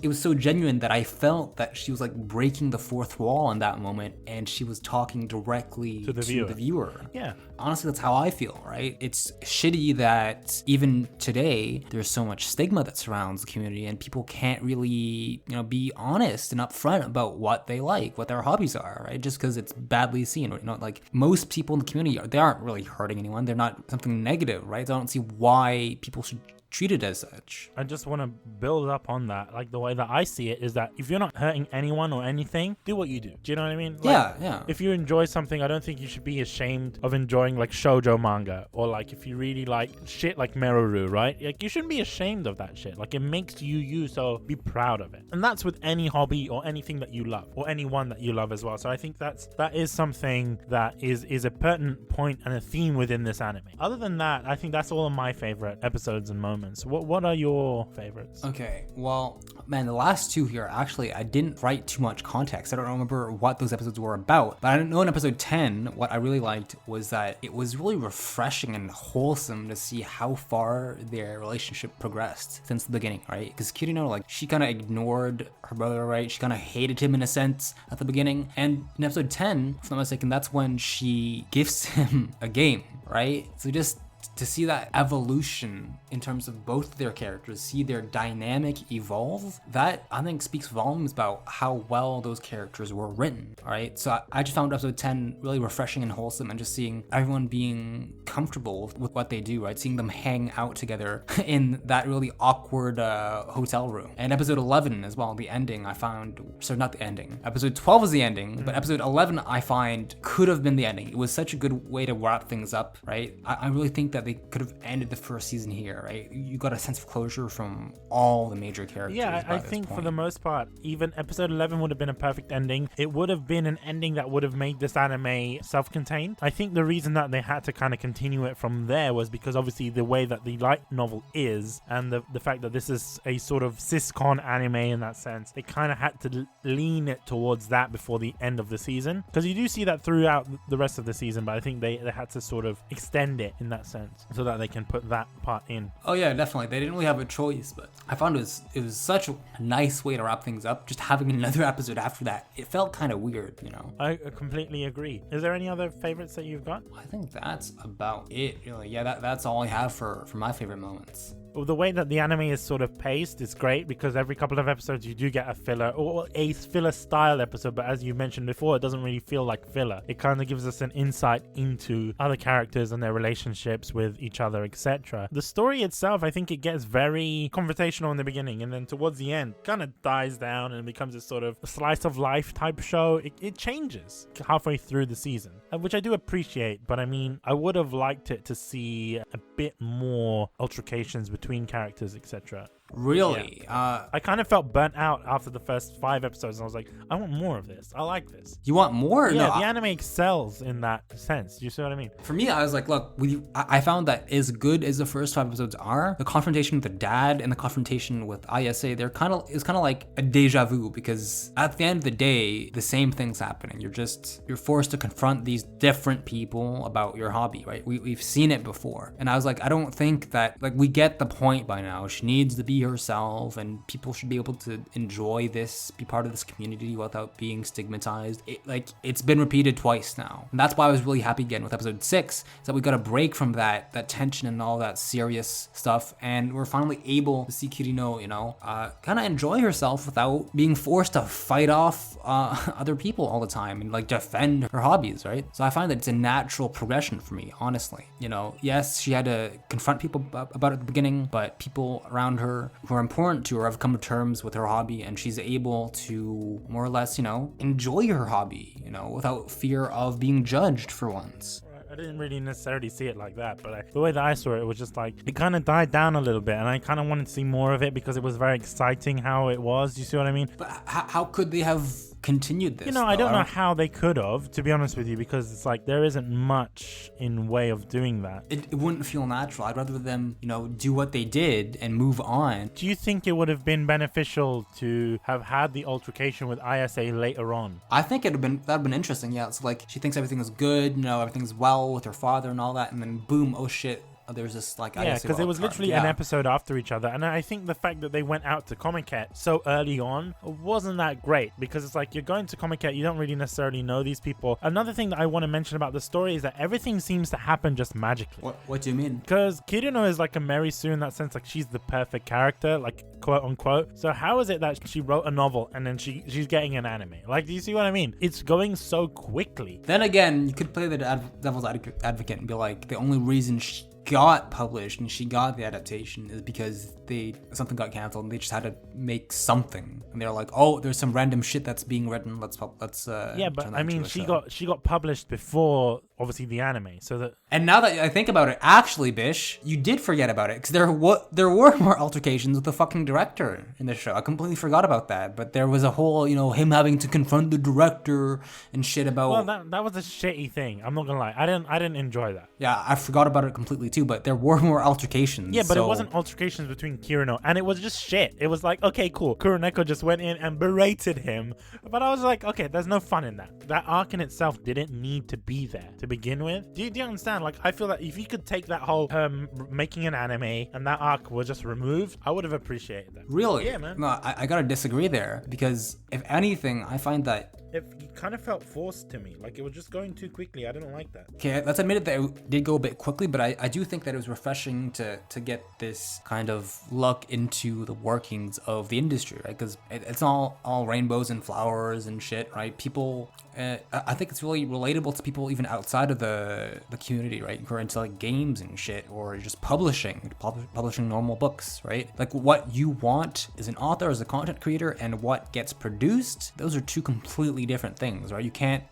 It was so genuine that I felt that she was like breaking the fourth wall in that moment. And she was talking directly to the viewer. Yeah. Honestly, that's how I feel, right? It's shitty that even today, there's so much stigma that surrounds the community and people can't really, be honest and upfront about what they like, what their hobbies are, right? Just because it's badly seen. Like most people in the community, they aren't really hurting anyone. They're not something negative, right? So I don't see why people should treat it as such. I just want to build up on that. Like, the way that I see it is that if you're not hurting anyone or anything, do what you do. Do you know what I mean? Like, yeah. If you enjoy something, I don't think you should be ashamed of enjoying like shoujo manga, or like if you really like shit like Meroru, right? Like, you shouldn't be ashamed of that shit. Like, it makes you, so be proud of it. And that's with any hobby or anything that you love, or anyone that you love as well. So I think that is something that is a pertinent point and a theme within this anime. Other than that, I think that's all of my favorite episodes and moments. What are your favorites? Okay, well, man, the last two here, actually, I didn't write too much context. I don't remember what those episodes were about, but I know in episode 10, what I really liked was that it was really refreshing and wholesome to see how far their relationship progressed since the beginning, right? Because Kirino, she kind of ignored her brother, right? She kind of hated him in a sense at the beginning. And in episode 10, if I'm not mistaken, that's when she gifts him a game, right? So just to see that evolution in terms of both their characters, see their dynamic evolve, that I think speaks volumes about how well those characters were written, all right? So I just found episode 10 really refreshing and wholesome, and just seeing everyone being comfortable with what they do, right? Seeing them hang out together in that really awkward hotel room. And episode 11 as well, the ending I found, sorry, not the ending. Episode 12 is the ending, but episode 11 I find could have been the ending. It was such a good way to wrap things up, right? I really think that they could have ended the first season here, right? You got a sense of closure from all the major characters. Yeah, I think for the most part, even episode 11 would have been a perfect ending. It would have been an ending that would have made this anime self-contained. I think the reason that they had to kind of continue it from there was because obviously the way that the light novel is, and the fact that this is a sort of siscon anime in that sense, they kind of had to lean it towards that before the end of the season. Because you do see that throughout the rest of the season, but I think they had to sort of extend it in that sense so that they can put that part in. Oh yeah, definitely. They didn't really have a choice, but I found it was such a nice way to wrap things up. Just having another episode after that, it felt kind of weird, I completely agree. Is there any other favorites that you've got? I think that's about it, really. Yeah, that's all I have for my favorite moments. The way that the anime is sort of paced is great because every couple of episodes you do get a filler or a filler style episode, but as you mentioned before, it doesn't really feel like filler. It kind of gives us an insight into other characters and their relationships with each other, etc. The story itself, I think it gets very confrontational in the beginning, and then towards the end kind of dies down and becomes a sort of slice of life type show. It changes halfway through the season, which I do appreciate, but I mean, I would have liked it to see a bit more altercations between characters, etc. Really? Yeah. I kind of felt burnt out after the first 5 episodes, and I was like, I want more of this. I like this. You want more? Yeah, no, the anime excels in that sense. Do you see what I mean? For me, I was like, look, I found that as good as the first 5 episodes are, the confrontation with the dad and the confrontation with Ayase, it's kind of like a deja vu, because at the end of the day, the same thing's happening. You're forced to confront these different people about your hobby, right? We've seen it before. And I was like, I don't think that, like, we get the point by now. She needs to be herself, and people should be able to enjoy this, be part of this community without being stigmatized. It's been repeated twice now, and that's why I was really happy again with episode 6, is that we got a break from that tension and all that serious stuff, and we're finally able to see Kirino, kind of enjoy herself without being forced to fight off other people all the time and like defend her hobbies, right? So I find that it's a natural progression for me, honestly. Yes, she had to confront people about it at the beginning, but people around her who are important to her have come to terms with her hobby, and she's able to more or less, enjoy her hobby, without fear of being judged for once. I didn't really necessarily see it like that, but the way that I saw it was just like, it kind of died down a little bit, and I kind of wanted to see more of it because it was very exciting how it was. Do you see what I mean? But how could they have continued this? I don't know how they could have, to be honest with you, because it's like there isn't much in way of doing that. It wouldn't feel natural. I'd rather them, do what they did and move on. Do you think it would have been beneficial to have had the altercation with Ayase later on? I think that'd have been interesting. Yeah, it's like she thinks everything is good, everything's well with her father and all that, and then boom, oh shit, there's this like because it was literally an episode after each other, and I think the fact that they went out to Comiket so early on wasn't that great, because it's like you're going to Comiket, you don't really necessarily know these people. Another thing that I want to mention about the story is that everything seems to happen just magically. What do you mean? Because Kirino is like a Mary Sue in that sense, like she's the perfect character, like quote unquote. So how is it that she wrote a novel and then she's getting an anime? Like, do you see what I mean? It's going so quickly. Then again, you could play the devil's advocate and be like, the only reason she got published and she got the adaptation is because something got canceled and they just had to make something, and they're like, oh, there's some random shit that's being written, let's yeah, but I mean, she got published before obviously the anime, so that. And now that I think about it, actually, Bish, you did forget about it, because there were more altercations with the fucking director in the show. I completely forgot about that, but there was a whole, him having to confront the director and shit about. Well, that was a shitty thing. I'm not gonna lie, I didn't enjoy that. Yeah, I forgot about it completely too, but there were more altercations. Yeah, but it wasn't altercations between Kirino, and it was just shit. It was like, okay, cool, Kuroneko just went in and berated him, but I was like, okay, there's no fun in that. That arc in itself didn't need to be there to begin with. Do you understand? Like, I feel that if you could take that whole making an anime and that arc was just removed, I would have appreciated that. Really? Yeah, man. No, I gotta disagree there, because if anything, I find that it kind of felt forced to me. Like, it was just going too quickly. I didn't like that. Okay, let's admit it that it did go a bit quickly, but I do think that it was refreshing to get this kind of look into the workings of the industry, right? Because it's all rainbows and flowers and shit, right? People, I think it's really relatable to people even outside of the community, right? Who are into like games and shit, or just publishing normal books, right? Like, what you want as an author, as a content creator, and what gets produced, those are two completely different things, right? You can't,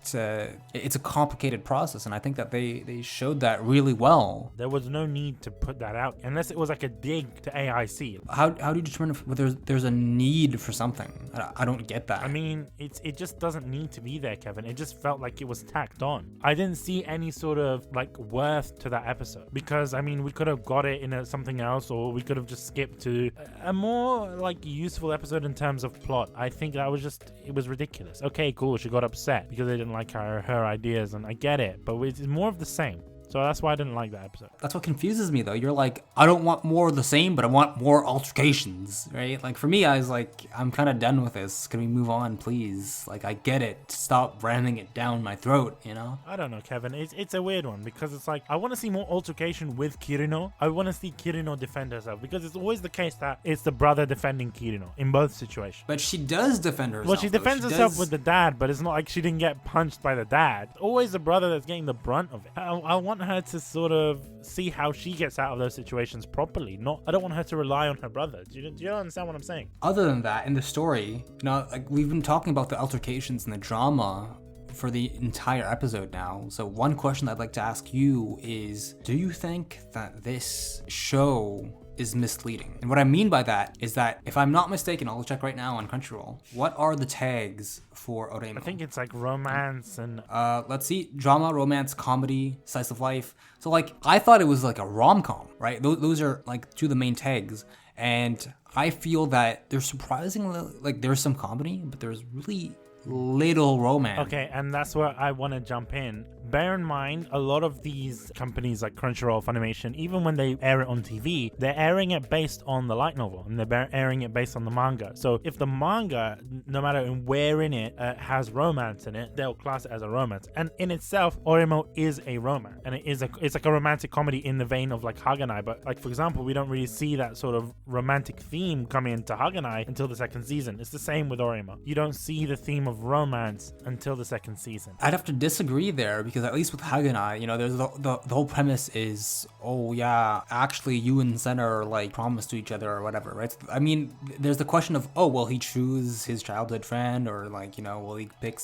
it's a complicated process, and I think that they showed that really well. There was no need to put that out unless it was like a dig to AIC. How do you determine whether there's a need for something? I don't get that. I mean, it just doesn't need to be there, Kevin. It just felt like it was tacked on. I didn't see any sort of like worth to that episode, because I mean, we could have got it in something else, or we could have just skipped to a more like useful episode in terms of plot. I think that was just, it was ridiculous. Okay, cool, she got upset because they didn't like her ideas, and I get it, but it's more of the same. So that's why I didn't like that episode. That's what confuses me though. You're like, I don't want more of the same, but I want more altercations, right? Like for me, I was like, I'm kind of done with this. Can we move on, please? Like I get it. Stop ramming it down my throat, you know? I don't know, Kevin. It's a weird one because it's like I want to see more altercation with Kirino. I want to see Kirino defend herself because it's always the case that it's the brother defending Kirino in both situations. But she does defend herself. Well, she defends herself with the dad, but it's not like she didn't get punched by the dad. It's always the brother that's getting the brunt of it. I want her to sort of see how she gets out of those situations properly. I don't want her to rely on her brother. Do you understand what I'm saying? Other than that, in the story, like we've been talking about the altercations and the drama for the entire episode now. So one question I'd like to ask you is, do you think that this show is misleading? And what I mean by that is that, if I'm not mistaken, I'll check right now on Crunchyroll, what are the tags for Oreimo? I think it's like romance and... let's see, drama, romance, comedy, slice of life. So like, I thought it was like a rom-com, right? Those are like two of the main tags. And I feel that there's surprisingly, like there's some comedy, but there's really little romance. Okay, and that's where I want to jump in. Bear in mind, a lot of these companies like Crunchyroll, Funimation, even when they air it on TV, they're airing it based on the light novel, and they're airing it based on the manga. So if the manga, no matter where in it, has romance in it, they'll class it as a romance. And in itself, Oreimo is a romance, and it's like a romantic comedy in the vein of like Haganai. But like, for example, we don't really see that sort of romantic theme coming into Haganai until the second season. It's the same with Oreimo. You don't see the theme of romance until the second season. I'd have to disagree there, because at least with Haganai, there's the whole premise is, oh yeah, actually you and Senna are like promised to each other or whatever, right? I mean, there's the question of, oh, will he choose his childhood friend, or like, will he pick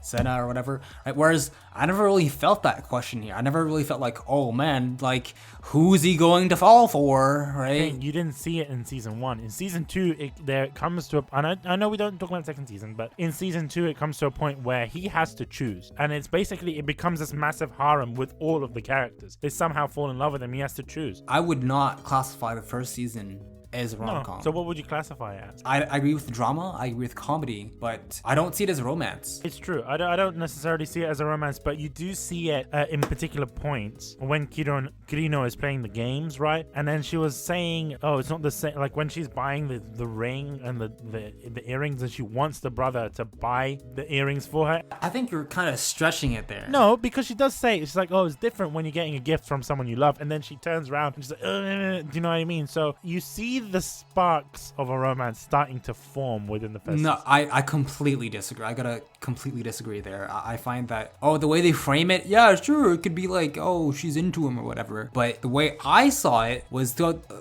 Senna or whatever, right? Whereas I never really felt that question here. I never really felt like, oh man, like who's he going to fall for, right? Okay, you didn't see it in season 1. In season 2, it comes to I know we don't talk about second season, but in season 2 it comes to a point where he has to choose, and it becomes this massive harem with all of the characters. They somehow fall in love with him. He has to choose. I would not classify the first season as a rom-com. No. So what would you classify it as? I agree with the drama, I agree with comedy, but I don't see it as a romance. It's true. I don't necessarily see it as a romance, but you do see it in particular points when Kirino is playing the games, right? And then she was saying, oh, it's not the same, like when she's buying the ring and the earrings, and she wants the brother to buy the earrings for her. I think you're kind of stretching it there. No, because she does say, she's like, oh, it's different when you're getting a gift from someone you love, and then she turns around and she's like, do you know what I mean? So you see the sparks of a romance starting to form within the first season. I completely disagree. I gotta completely disagree there. I find that, the way they frame it, yeah, sure, it could be like, oh, she's into him or whatever. But the way I saw it was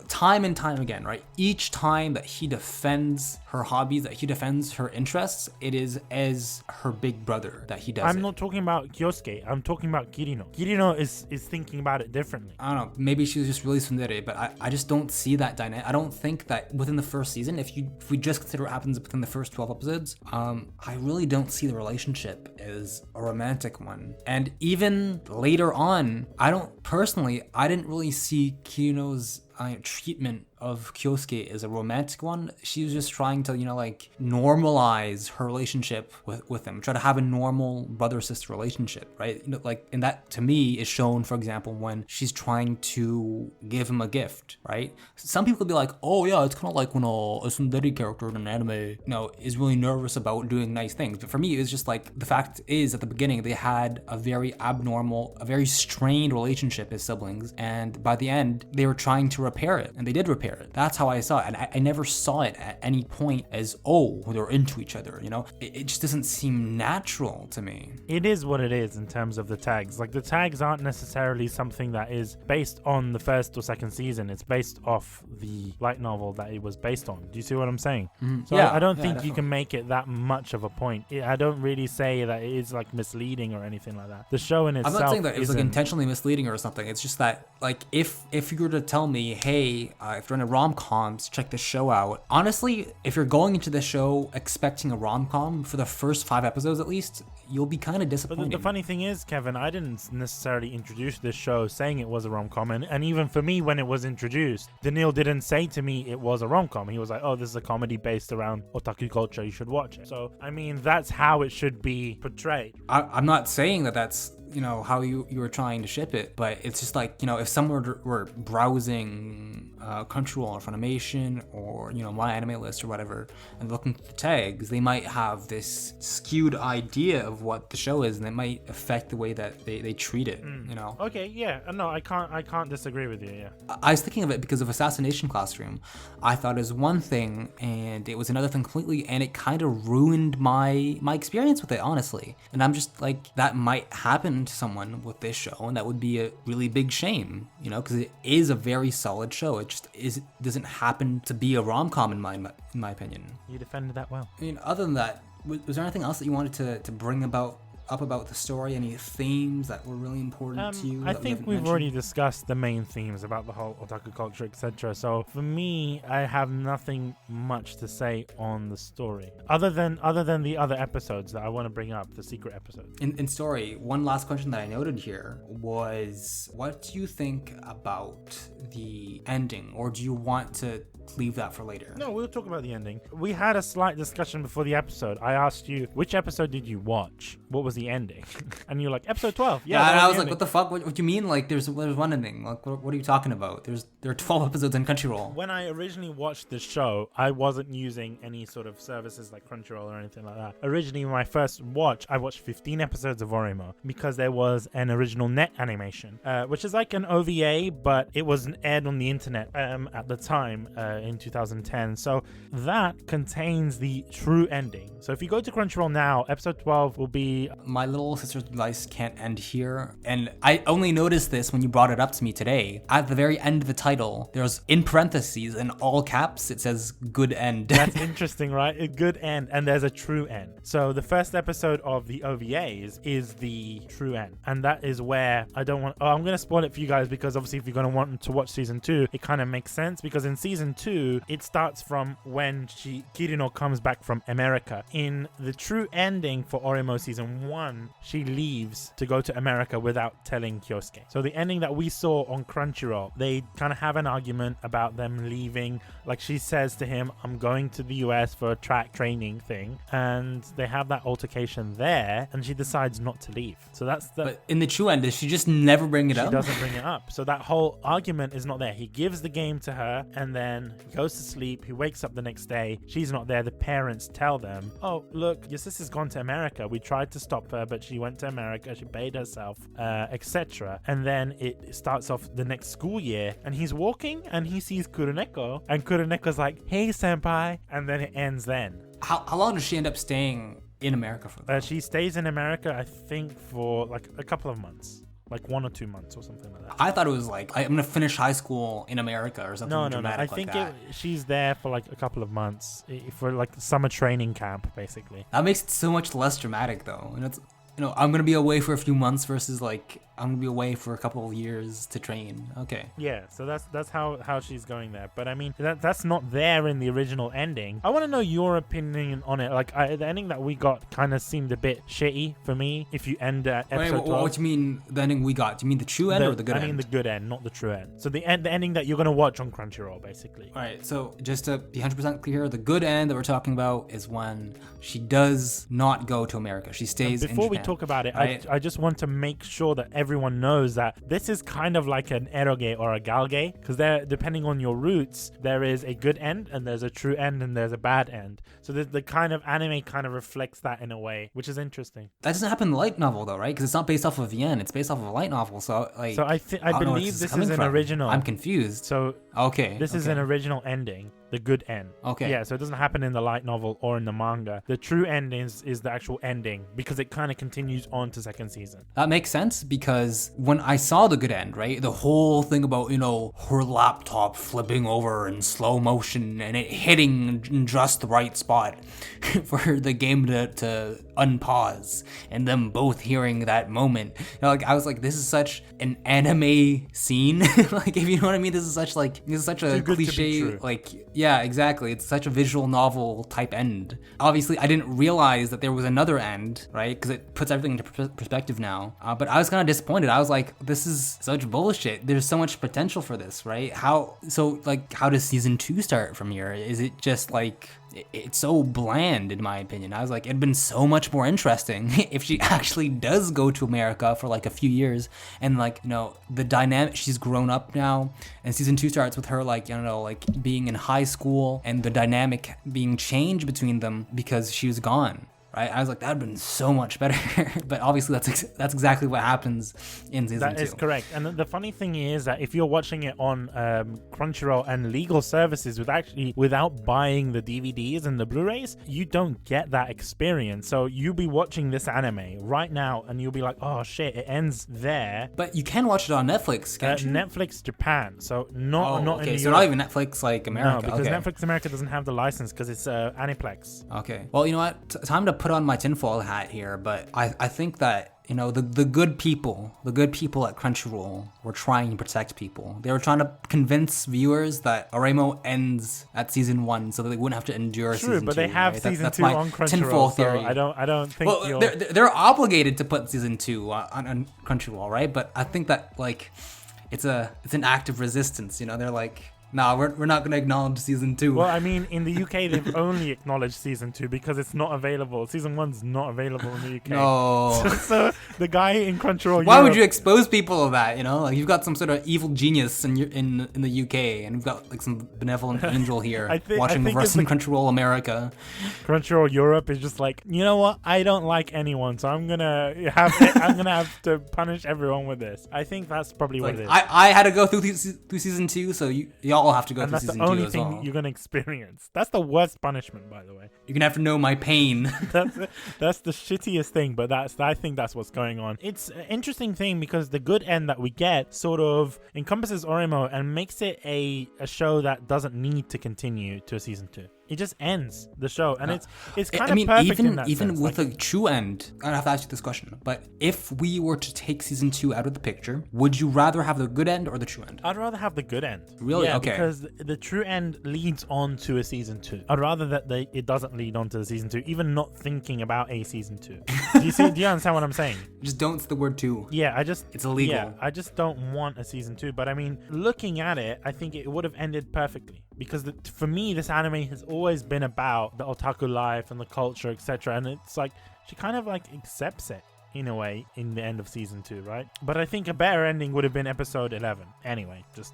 time and time again, right? Each time that he defends her hobbies, that he defends her interests, it is as her big brother that he does I'm not talking about Kyousuke. I'm talking about Kirino. Kirino is thinking about it differently. I don't know. Maybe she was just really tsundere, but I just don't see that dynamic. I don't think that within the first season, if we just consider what happens within the first 12 episodes, I really don't see the relationship as a romantic one. And even later on, I didn't really see Kirino's treatment of Kyousuke as a romantic one. She was just trying to, normalize her relationship with him, try to have a normal brother-sister relationship, right? And that to me is shown, for example, when she's trying to give him a gift, right? Some people be like, oh yeah, it's kind of like when a tsundere character in an anime, is really nervous about doing nice things. But for me, it's just like, the fact is, at the beginning, they had a very abnormal, a very strained relationship as siblings, and by the end, they were trying to repair it, and they did repair it. That's how I saw it, and I never saw it at any point as, oh, they're into each other, It just doesn't seem natural to me. It is what it is in terms of the tags. Like, the tags aren't necessarily something that is based on the first or second season. It's based off the light novel that it was based on. Do you see what I'm saying? Mm-hmm. So yeah, I don't think you can make it that much of a point. I don't really say that it is like misleading or anything like that. The show in itself, I'm not saying that it's like intentionally misleading or something. It's just that, like, if you were to tell me, hey, if you're in a rom-coms, check this show out. Honestly, if you're going into the show expecting a rom-com for the first 5 episodes at least, you'll be kind of But disappointed. the funny thing is, Kevin, I didn't necessarily introduce this show saying it was a rom-com, and even for me, when it was introduced, Daniil didn't say to me it was a rom-com. He was like, oh, this is a comedy based around otaku culture, you should watch it. So, I mean, that's how it should be portrayed. I'm not saying that that's how you were trying to ship it, but it's just like, if someone were browsing Crunchyroll or Funimation or My Anime List or whatever and looking at the tags, they might have this skewed idea of what the show is, and it might affect the way that they treat it. Okay, yeah, no, I can't disagree with you. Yeah, I was thinking of it because of Assassination Classroom. I thought it was one thing and it was another thing completely, and it kind of ruined my experience with it, honestly. And I'm just like, that might happen to someone with this show, and that would be a really big shame, because it is a very solid show. It just doesn't happen to be a rom-com in my opinion. You defended that well. I mean, other than that, was there anything else that you wanted to bring up about the story? Any themes that were really important to you? I think we've already discussed the main themes about the whole otaku culture, etc. So for me, I have nothing much to say on the story other than the other episodes that I want to bring up, the secret episodes. In story, one last question that I noted here was, what do you think about the ending, or do you want to leave that for later? No, we'll talk about the ending. We had a slight discussion before the episode. I asked you, which episode did you watch? What was the ending? And you're like, episode 12. Yeah, and I was like, what the fuck? What do you mean? Like, there's one ending. Like, what are you talking about? There are 12 episodes on Crunchyroll. When I originally watched the show, I wasn't using any sort of services like Crunchyroll or anything like that. Originally, my first watch, I watched 15 episodes of Oreimo because there was an original net animation, which is like an OVA, but it wasn't aired on the internet at the time in 2010. So that contains the true ending. So if you go to Crunchyroll now, episode 12 will be... My Little Sister's Device can't end here. And I only noticed this when you brought it up to me today. At the very end of the title, there's in parentheses in all caps, it says good end. That's interesting, right? A good end, and there's a true end. So the first episode of the OVAs is the true end. And that is where I'm going to spoil it for you guys, because obviously if you're going to want to watch season 2, it kind of makes sense, because in season 2, it starts from when Kirino comes back from America. In the true ending for Oreimo season 1, she leaves to go to America without telling Kyousuke. So the ending that we saw on Crunchyroll, they kind of have an argument about them leaving. Like, she says to him, I'm going to the US for a track training thing, and they have that altercation there, and she decides not to leave. So that's the... But in the true end, does she just never bring it up? She doesn't bring it up. So that whole argument is not there. He gives the game to her, and then he goes to sleep. He wakes up the next day. She's not there. The parents tell them, oh, look, your sister's gone to America. We tried to stop her, but she went to America. She paid herself, etc. And then it starts off the next school year, and he's walking, and he sees Kuroneko, and Kuroneko's like, hey, senpai. And then it ends then. How long does she end up staying in America for? She stays in America, I think, for like a couple of months. Like 1 or 2 months or something like that. I thought it was like, I'm gonna finish high school in America or something dramatic I think like that. She's there for like a couple of months for like summer training camp, basically. That makes it so much less dramatic, though. And it's, I'm gonna be away for a few months versus like I'm gonna be away for a couple of years to train. Okay. Yeah, so that's how she's going there. But I mean, that's not there in the original ending. I want to know your opinion on it. Like, the ending that we got kind of seemed a bit shitty for me. If you end at episode 12. What do you mean the ending we got? Do you mean the true end or the good end? I mean the good end, not the true end. So the ending that you're gonna watch on Crunchyroll, basically. All right. So just to be 100% clear, the good end that we're talking about is when she does not go to America. She stays in Japan. Before we talk about it, right? I just want to make sure that everyone knows that this is kind of like an eroge or a galge, because depending on your roots, there is a good end and there's a true end and there's a bad end. So the kind of anime kind of reflects that in a way, which is interesting. That doesn't happen in the light novel though, right? Because it's not based off of the end; it's based off of a light novel. So like, so I believe this is an original. I'm confused. So okay, this is an original ending. The good end. Okay. Yeah, so it doesn't happen in the light novel or in the manga. The true end is the actual ending, because it kind of continues on to second season. That makes sense, because when I saw the good end, right, the whole thing about, her laptop flipping over in slow motion and it hitting in just the right spot for the game to unpause and them both hearing that moment. Like I was like, this is such an anime scene. Like, if you know what I mean, this is such a cliche, like, yeah, exactly. It's such a visual novel type end. Obviously, I didn't realize that there was another end, right? Because it puts everything into perspective now. But I was kind of disappointed. I was like, this is such bullshit. There's so much potential for this, right? How does season 2 start from here? Is it just like, it's so bland in my opinion. I was like, it'd been so much more interesting if she actually does go to America for like a few years, and like, you know, the dynamic, she's grown up now, and season 2 starts with her like, you know, like being in high school and the dynamic being changed between them because she was gone. Right, I was like, that'd been so much better, but obviously that's exactly what happens in season 2. That is correct, and the funny thing is that if you're watching it on Crunchyroll and legal services without buying the DVDs and the Blu-rays, you don't get that experience. So you'll be watching this anime right now, and you'll be like, oh shit, it ends there. But you can watch it on Netflix, can't you? Netflix Japan, so not okay, in so not even Netflix like America. No, because okay. Netflix America doesn't have the license because it's Aniplex. Okay, well, you know what? Time to put on my tinfoil hat here, but I think that, you know, the good people at Crunchyroll were trying to protect people. They were trying to convince viewers that Oreimo ends at season 1 so that they wouldn't have to endure season 2. True, but they have right? season that's 2 on Crunchyroll, tinfoil theory. So I don't think they're obligated to put season 2 on Crunchyroll, right? But I think that, like, it's an act of resistance, you know? They're like, nah, we're not going to acknowledge season 2. Well, I mean, in the UK, they've only acknowledged season 2 because it's not available. Season 1's not available in the UK. No. So the guy in Crunchyroll. Why would you expose people to that? You know, like, you've got some sort of evil genius in the UK, and we've got like some benevolent angel here watching the rest in Crunchyroll America. Crunchyroll Europe is just like, you know what? I don't like anyone, so I'm gonna have to punish everyone with this. I think that's probably what it is. I had to go through season 2, so y'all have to go through season 2 as well. And that's the only thing you're gonna experience. That's the worst punishment, by the way. You're gonna have to know my pain. That's the shittiest thing, but I think that's what's going on. It's an interesting thing because the good end that we get sort of encompasses Oreimo and makes it a show that doesn't need to continue to a season 2. It just ends the show, and it's kind of perfect in that even sense. With a true end, I have to ask you this question, but if we were to take season 2 out of the picture, would you rather have the good end or the true end? I'd rather have the good end. Really? Yeah, okay. Because the true end leads on to a season 2. I'd rather that it doesn't lead on to the season 2, even not thinking about a season 2. Do you understand what I'm saying? Just don't say the word 2. Yeah, it's illegal. Yeah, I just don't want a season 2. But I mean, looking at it, I think it would have ended perfectly. Because for me, this anime has always been about the otaku life and the culture, etc. And it's like, she kind of like accepts it in a way in the end of season 2, right? But I think a better ending would have been episode 11. Anyway, just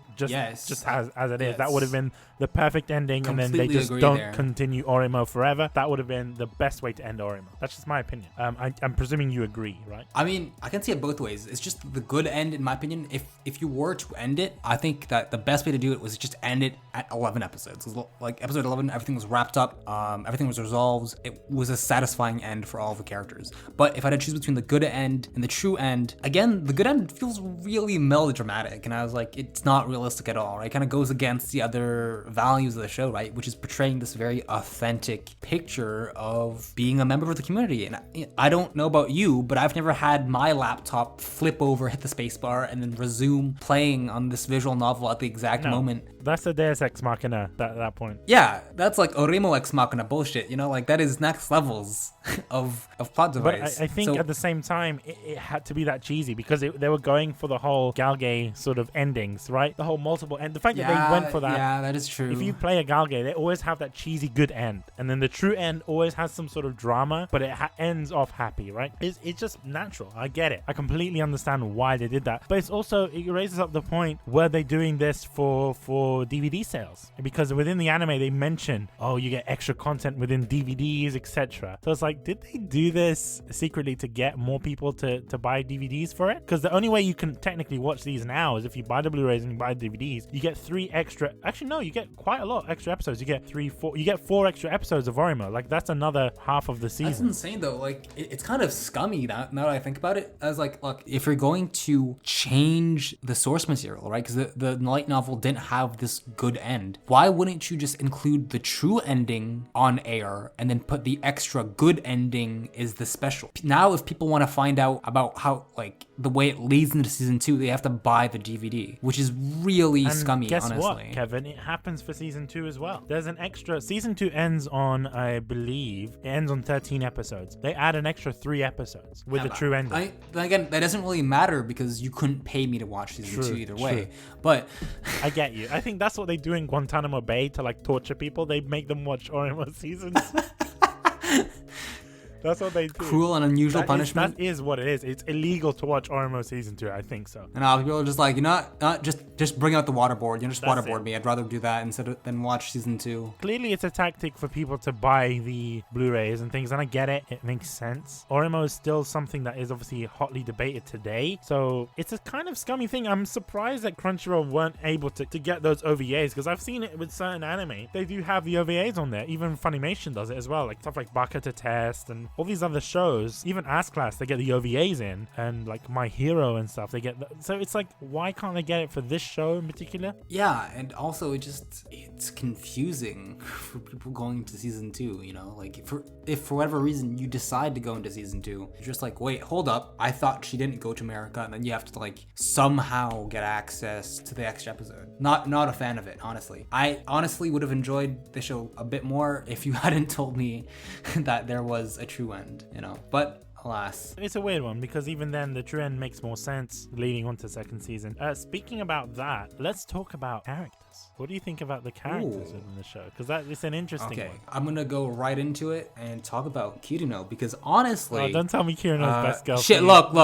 as it is. That would have been the perfect ending. Completely. And then they just don't continue Oreimo forever. That would have been the best way to end Oreimo. That's just my opinion. I'm presuming you agree, right? I mean, I can see it both ways. It's just the good end, in my opinion. If you were to end it, I think that the best way to do it was just end it at 11 episodes. Like episode 11, everything was wrapped up. Everything was resolved. It was a satisfying end for all the characters. But if I had to choose between the good end and the true end, again, the good end feels really melodramatic, and I was like, it's not realistic at all, right? It kind of goes against the other values of the show, right? Which is portraying this very authentic picture of being a member of the community. And I don't know about you, but I've never had my laptop flip over, hit the spacebar, and then resume playing on this visual novel at the exact moment. That's a Deus Ex Machina at that point. Yeah, that's like Oreimo Ex Machina bullshit, you know? Like, that is next levels of plot device. But I think at the same time, it had to be that cheesy because they were going for the whole Galgay sort of endings, right? The whole multiple end. The fact that they went for that. Yeah, that is true. If you play a Galgay, they always have that cheesy good end. And then the true end always has some sort of drama, but it ends off happy, right? It's just natural. I get it. I completely understand why they did that. But it raises up the point, were they doing this for DVD sales? Because within the anime, they mention, oh, you get extra content within DVDs, etc. So it's like, did they do this secretly to get more people to buy DVDs for it. Because the only way you can technically watch these now is if you buy the Blu-rays and you buy DVDs. You get 3 extra. Actually, no, you get quite a lot of extra episodes. You get 4 extra episodes of Oreimo. Like that's another half of the season. That's insane though. Like it's kind of scummy now that I think about it. As like, look, if you're going to change the source material, right? Because the light novel didn't have this good end. Why wouldn't you just include the true ending on air and then put the extra good ending is the special? Now, if people want to find out about how like the way it leads into season 2, they have to buy the DVD, which is really scummy. Guess honestly. what, Kevin? It happens for season 2 as well. There's an extra. Season 2 ends on, I believe, it ends on 13 episodes. They add an extra 3 episodes with a true ending. Again, that doesn't really matter because you couldn't pay me to watch season 2 either way. But I get you. I think that's what they do in Guantanamo Bay to like torture people. They make them watch Oreimo seasons. That's what they do. Cruel and unusual punishment. That is what it is. It's illegal to watch Oreimo season 2. I think so. And people are just like, just bring out the waterboard. Just waterboard me. I'd rather do that than watch season 2. Clearly, it's a tactic for people to buy the Blu-rays and things, and I get it. It makes sense. Oreimo is still something that is obviously hotly debated today, so it's a kind of scummy thing. I'm surprised that Crunchyroll weren't able to get those OVAs, because I've seen it with certain anime. They do have the OVAs on there. Even Funimation does it as well, like stuff like Baka to Test and all these other shows. Even Ass Class, they get the OVAs in, and like My Hero and stuff, they get so it's like, why can't they get it for this show in particular? Yeah, and also it's confusing for people going to season 2, like if for whatever reason you decide to go into season 2, you're just like, wait, hold up, I thought she didn't go to America, and then you have to like somehow get access to the extra episode. Not a fan of it, honestly. I honestly would have enjoyed the show a bit more if you hadn't told me that there was a true end, but alas. It's a weird one because even then the true end makes more sense leading on to second season. Speaking about that, let's talk about characters. What do you think about the characters within the show? Because that is an interesting one. I'm gonna go right into it and talk about Kirino because honestly, don't tell me Kirino's best girl. Shit, look.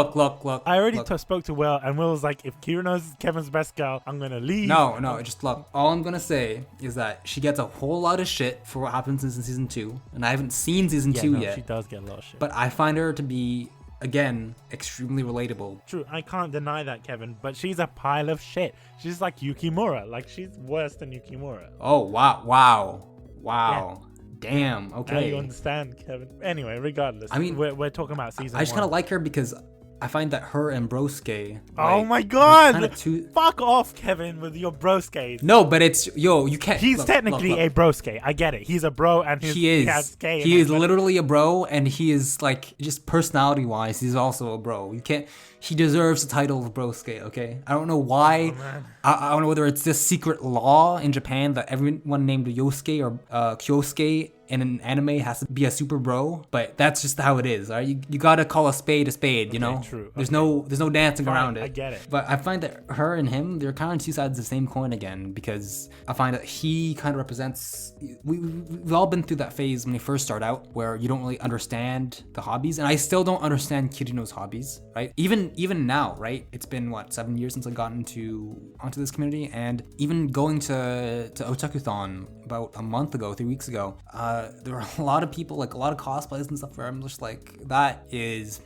I already spoke to Will, and Will was like, if Kirino's Kevin's best girl, I'm gonna leave. No, just look. All I'm gonna say is that she gets a whole lot of shit for what happens in season 2, and I haven't seen season 2 yet. She does get a lot of shit. But I find her to be, again, extremely relatable. True, I can't deny that, Kevin, but she's a pile of shit. She's like Yukimura. Like, she's worse than Yukimura. Oh, wow. Yeah. Damn, okay. Now you understand, Kevin. Anyway, regardless, I mean, we're talking about season 1. I just kind of like her because I find that her and Broske... oh my god! Fuck off, Kevin, with your broske. No, but it's... you can't... He's technically a broske. I get it. He's a bro and he has skate. He is literally a bro, and he is like, just personality-wise, he's also a bro. You can't... He deserves the title of broske, okay? I don't know why. I don't know whether it's this secret law in Japan that everyone named Yosuke or Kyousuke in an anime has to be a super bro, but that's just how it is, all right? You gotta call a spade, True. There's no dancing around it. I get it. But I find that her and him, they're kind of two sides of the same coin again, because I find that he kind of represents... We've all been through that phase when we first start out, where you don't really understand the hobbies, and I still don't understand Kirino's hobbies, right? Even now, right? It's been, 7 years since I got onto this community, and even going to Otaku-thon about a month ago, 3 weeks ago, there were a lot of people, like a lot of cosplays and stuff where I'm just like, that is,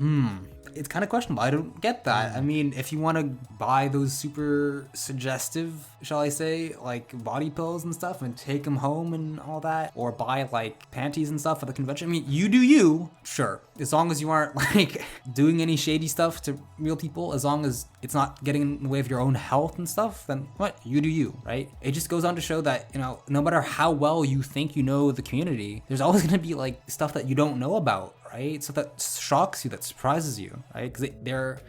it's kind of questionable. I don't get that. I mean, if you want to buy those super suggestive, shall I say, like body pills and stuff and take them home and all that, or buy like panties and stuff at the convention, I mean, you do you, sure. As long as you aren't like doing any shady stuff to real people, as long as it's not getting in the way of your own health and stuff, then what? You do you, right? It just goes on to show that, no matter how well you think you know the community, there's always going to be like stuff that you don't know about, right? So that shocks you, that surprises you, right? Because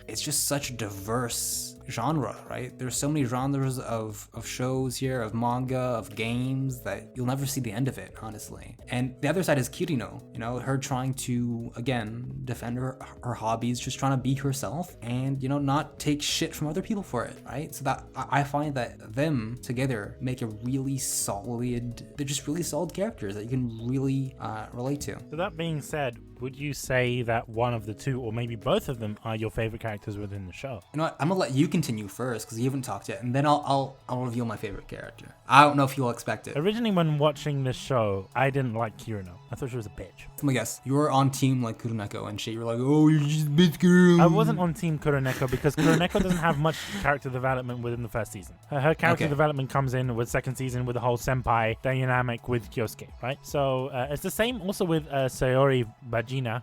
it's just such a diverse genre, right? There's so many genres of shows here, of manga, of games, that you'll never see the end of it, honestly. And the other side is Kirino, her trying to, again, defend her hobbies, just trying to be herself and, not take shit from other people for it, right? So that I find that them together make a really solid, they're just really solid characters that you can really relate to. So that being said, would you say that one of the two, or maybe both of them, are your favorite characters within the show? You know what? I'm gonna let you continue first because you haven't talked yet, and then I'll reveal my favorite character. I don't know if you'll expect it. Originally, when watching the show, I didn't like Kirino. I thought she was a bitch. Let me guess. You were on team like Kuroneko and shit. You were like, oh, you're just a bitch girl. I wasn't on team Kuroneko because Kuroneko doesn't have much character development within the first season. Her character development comes in with second season with the whole senpai dynamic with Kyousuke, right? So it's the same also with Sayori Vagina.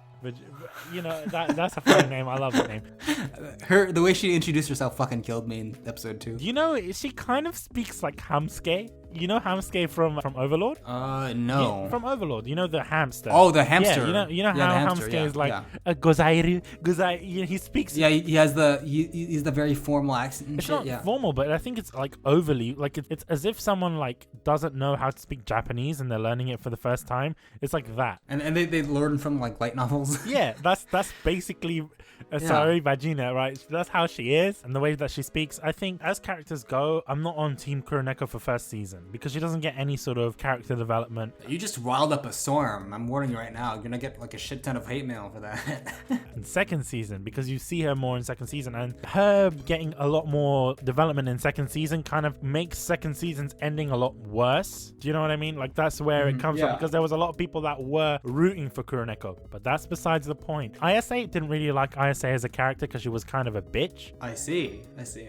You know, that's a funny name. I love that name. The way she introduced herself fucking killed me in episode 2. You know, she kind of speaks like Hamsuke. You know Hamsuke from Overlord? No. Yeah, from Overlord. You know the hamster. Oh, the hamster. Yeah, you know how Hamsuke is like gozairu. He speaks. Yeah, he has he's the very formal accent and it's shit. not formal, but I think it's like overly like it's as if someone like doesn't know how to speak Japanese and they're learning it for the first time. It's like that. And they learn from like light novels. Yeah, that's basically Sayori Vagina, right? That's how she is and the way that she speaks. I think as characters go, I'm not on team Kuroneko for first season because she doesn't get any sort of character development. You just riled up a storm. I'm warning you right now. You're gonna get like a shit ton of hate mail for that. In second season, because you see her more in second season, and her getting a lot more development in second season kind of makes second season's ending a lot worse. Do you know what I mean? Like that's where it comes from, because there was a lot of people that were rooting for Kuroneko, but that's besides the point. Ayase didn't really like Ayase as a character because she was kind of a bitch. I see.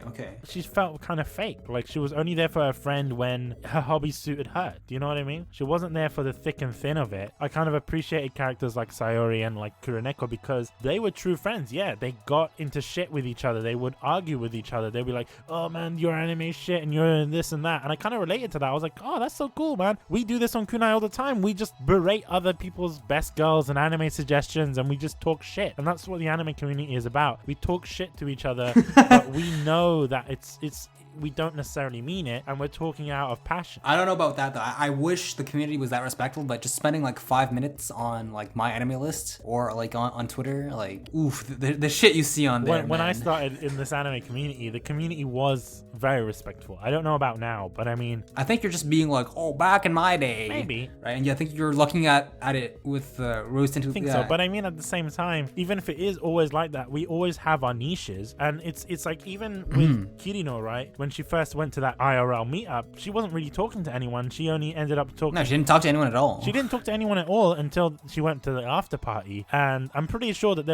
Okay. She felt kind of fake. Like she was only there for her friend when her hobby suited her. Do you know what I mean? She wasn't there for the thick and thin of it. I kind of appreciated characters like Sayori and like Kuroneko because they were true friends. Yeah, they got into shit with each other. They would argue with each other. They'd be like, oh man, you're anime shit and you're this and that. And I kind of related to that. I was like, oh, that's so cool, man. We do this on Kunai all the time. We just berate other people's best girls and anime suggestions and we just talk shit. And that's what the anime community is about. We talk shit to each other, but we know that it's we don't necessarily mean it and we're talking out of passion. I don't know about that though. I wish the community was that respectful, but just spending like 5 minutes on like my anime list or like on Twitter, like oof, the shit you see on there. When I started in this anime community, the community was very respectful. I don't know about now, but I mean, I think you're just being like, oh, back in my day, maybe, right? And yeah, I think you're looking at it with rose tinted. I think so, but I mean, at the same time, even if it is always like that, we always have our niches, and it's like even with Kirino, right? When she first went to that IRL meetup, she wasn't really talking to anyone. She only ended up talking. No, she didn't talk to anyone at all. She didn't talk to anyone at all until she went to the after party, and I'm pretty sure that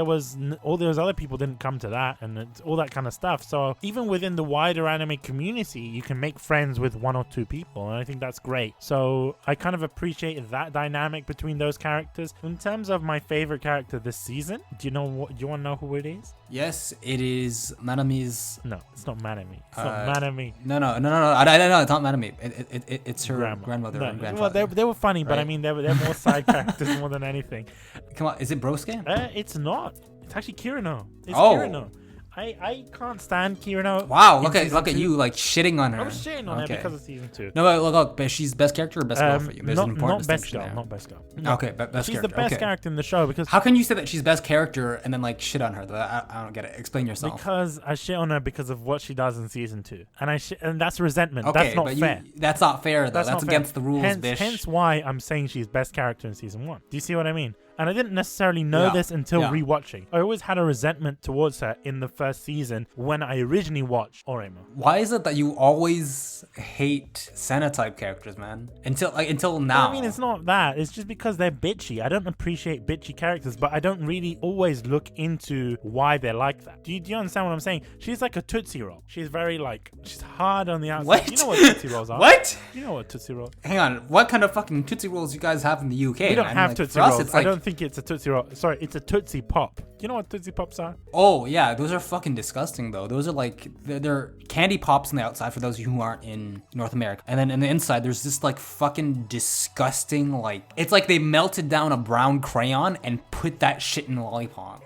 all those other people didn't come to that, and all that kind of stuff. So even within the wider anime community, you can make friends with 1 or 2 people, and I think that's great. So I kind of appreciated that dynamic between those characters. In terms of my favorite character this season, do you want to know who it is? Yes, it is Manami's. No, it's not Manami. It's not Manami. No. I know it's not Manami. It's her grandmother and grandfather. Well, they were funny, but I mean, they're more side characters more than anything. Come on, is it Brosuke? It's not. It's actually Kirino. It's Kirino. I can't stand Kirino. Wow, look at you like shitting on her. I was shitting on her because of season 2. No, but look, but she's best character or best girl for you? There's an important distinction there. Not best girl. No. Okay, best character. She's the best character in the show because. How can you say that she's best character and then like shit on her? I don't get it. Explain yourself. Because I shit on her because of what she does in season 2, and that's resentment. Okay, that's not fair. That's not fair though. That's against the rules, bitch. Hence why I'm saying she's best character in season 1. Do you see what I mean? And I didn't necessarily know this until rewatching. I always had a resentment towards her in the first season when I originally watched Oreimo. Why is it that you always hate Senna type characters, man? Until now. I mean, it's not that. It's just because they're bitchy. I don't appreciate bitchy characters, but I don't really always look into why they're like that. Do you understand what I'm saying? She's like a Tootsie Roll. She's very she's hard on the outside. What? You know what Tootsie Rolls are? What? You know what Tootsie Roll? Hang on. What kind of fucking Tootsie Rolls you guys have in the UK? We don't have Tootsie Rolls. I don't think it's a Tootsie Roll. Sorry, it's a Tootsie Pop. Do you know what Tootsie Pops are? Oh, yeah. Those are fucking disgusting, though. Those are like, they're candy pops on the outside for those of you who aren't in North America. And then in the inside, there's this like fucking disgusting, like, it's like they melted down a brown crayon and put that shit in a lollipop.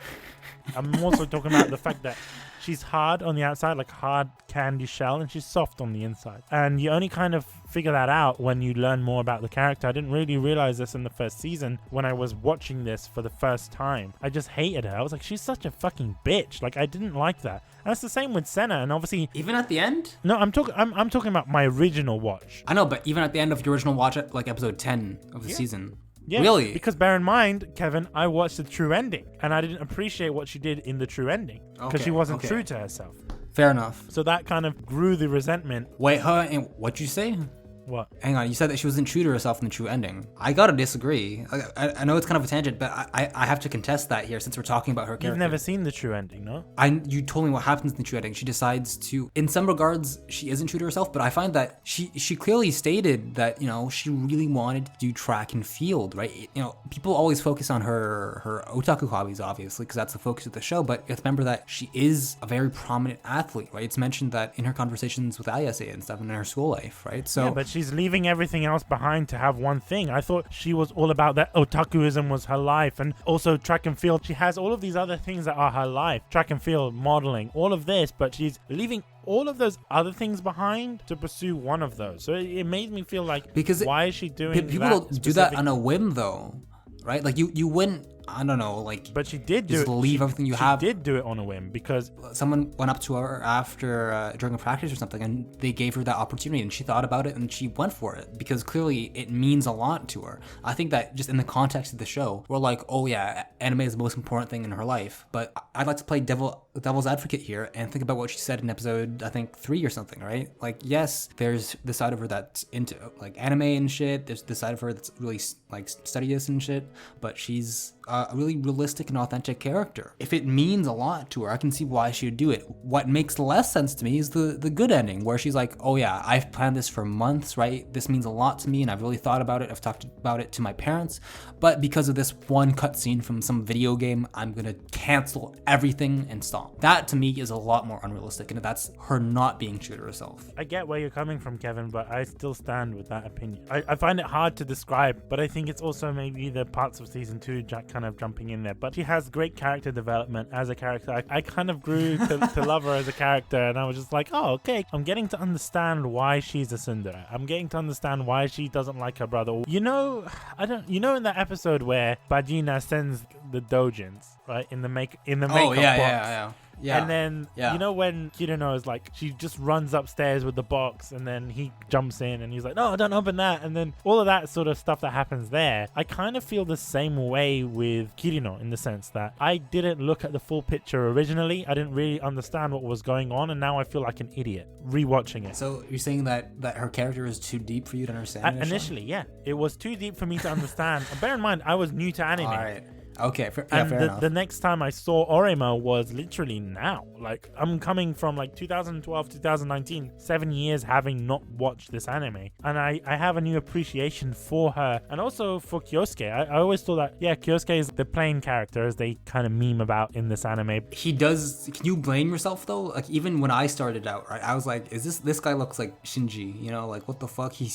I'm also talking about the fact that she's hard on the outside, like hard candy shell, and she's soft on the inside. And you only kind of figure that out when you learn more about the character. I didn't really realize this in the first season when I was watching this for the first time. I just hated her. I was like, she's such a fucking bitch. Like, I didn't like that. And that's the same with Senna, and obviously... Even at the end? No, I'm talking about my original watch. I know, but even at the end of your original watch, at like episode 10 of the season... Yeah, really? Because bear in mind, Kevin, I watched the true ending, and I didn't appreciate what she did in the true ending because she wasn't true to herself. Fair enough. So that kind of grew the resentment. Wait, and what'd you say? What? Hang on, you said that she wasn't true to herself in the true ending. I gotta disagree. I know it's kind of a tangent, but I have to contest that here since we're talking about her character. You've never seen the true ending, no? You told me what happens in the true ending. She decides to, in some regards, she isn't true to herself, but I find that she clearly stated that, you know, she really wanted to do track and field, right? You know, people always focus on her otaku hobbies, obviously, because that's the focus of the show, but you have to remember that she is a very prominent athlete, right? It's mentioned that in her conversations with Ayase and stuff in her school life, right? So, yeah, but she's leaving everything else behind to have one thing. I thought she was all about that otakuism was her life, and also track and field. She has all of these other things that are her life. Track and field, modeling, all of this, but she's leaving all of those other things behind to pursue one of those. So it made me feel like, because why is she doing that? People don't do that on a whim though, right? Like you wouldn't, I don't know, like. But she did do it. Just leave everything you have. She did do it on a whim because someone went up to her after during a practice or something, and they gave her that opportunity, and she thought about it and she went for it because clearly it means a lot to her. I think that just in the context of the show, we're like, oh yeah, anime is the most important thing in her life. But I'd like to play devil's advocate here and think about what she said in episode, I think 3 or something, right? Like, yes, there's the side of her that's into like anime and shit. There's the side of her that's really like studious and shit, but she's a really realistic and authentic character. If it means a lot to her, I can see why she would do it. What makes less sense to me is the good ending, where she's like, oh yeah, I've planned this for months, right? This means a lot to me, and I've really thought about it. I've talked about it to my parents, but because of this one cutscene from some video game, I'm gonna cancel everything and stop. That to me is a lot more unrealistic, and that's her not being true to herself. I get where you're coming from, Kevin, but I still stand with that opinion. I find it hard to describe, but I think it's also maybe the parts of season 2 kind of jumping in there. But she has great character development as a character. I kind of grew to love her as a character, and I was just like, oh, okay, I'm getting to understand why she's a tsundere. I'm getting to understand why she doesn't like her brother. You know, in that episode where Bajina sends the dojins, right, in the makeup box. Yeah. And then, you know, when Kirino is like, she just runs upstairs with the box, and then he jumps in and he's like, no, don't open that. And then all of that sort of stuff that happens there, I kind of feel the same way with Kirino, in the sense that I didn't look at the full picture originally. I didn't really understand what was going on, and now I feel like an idiot rewatching it. So you're saying that her character is too deep for you to understand? Initially, yeah. It was too deep for me to understand. Bear in mind, I was new to anime. All right. Okay, fair enough. The next time I saw Oreimo was literally now. Like, I'm coming from like 2012, 2019, 7 years having not watched this anime. And I have a new appreciation for her. And also for Kyousuke. I always thought that, yeah, Kyousuke is the plain character, as they kind of meme about in this anime. He does. Can you blame yourself though? Like, even when I started out, right, I was like, this guy looks like Shinji, you know, like what the fuck? He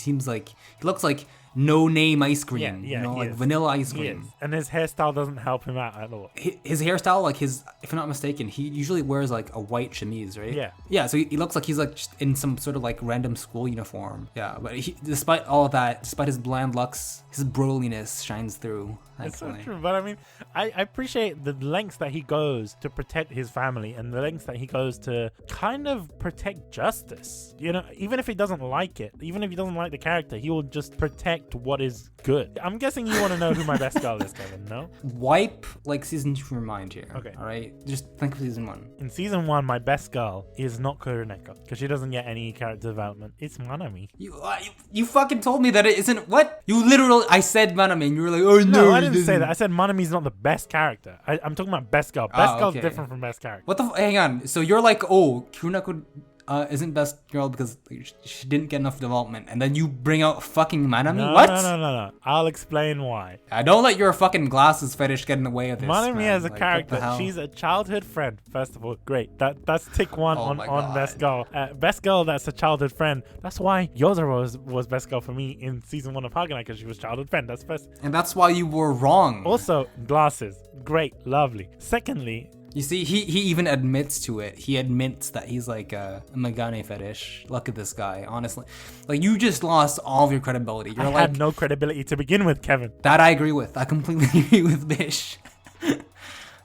looks like no name ice cream, you know, like vanilla ice cream. And his hairstyle doesn't help him out at all. His hairstyle, like if I'm not mistaken, he usually wears like a white chemise, right? Yeah, so he looks like he's like just in some sort of like random school uniform. Yeah, but despite all of that, despite his bland looks, his broliness shines through. That's so true. But I mean, I appreciate the lengths that he goes to protect his family, and the lengths that he goes to kind of protect justice. You know, even if he doesn't like it, even if he doesn't like the character, he will just protect what is good. I'm guessing you want to know who my best girl is, Kevin, no? Wipe like season 2 from your mind here. Okay. All right? Just think of season 1. In season 1, my best girl is not Kuroneko, because she doesn't get any character development. It's Manami. You fucking told me that it isn't. What? You literally, I said Manami, and you were like, oh no. I didn't say that. I said Manami's not the best character. I'm talking about best girl. Best girl's different from best character. What the? Hang on. So you're like, oh, Kuroneko isn't best girl because she didn't get enough development, and then you bring out fucking Manami? No, what? No. I'll explain why. I don't let your fucking glasses fetish get in the way of this. Manami as a character, she's a childhood friend. First of all, great. That's tick 1 on best girl. Best girl that's a childhood friend. That's why Yozuru was best girl for me in season 1 of Haganai, because she was childhood friend. That's first. And that's why you were wrong. Also, glasses. Great, lovely. Secondly, you see, he even admits to it. He admits that he's like a Megane fetish. Look at this guy, honestly. Like, you just lost all of your credibility. I had no credibility to begin with, Kevin. That I agree with. I completely agree with Bish.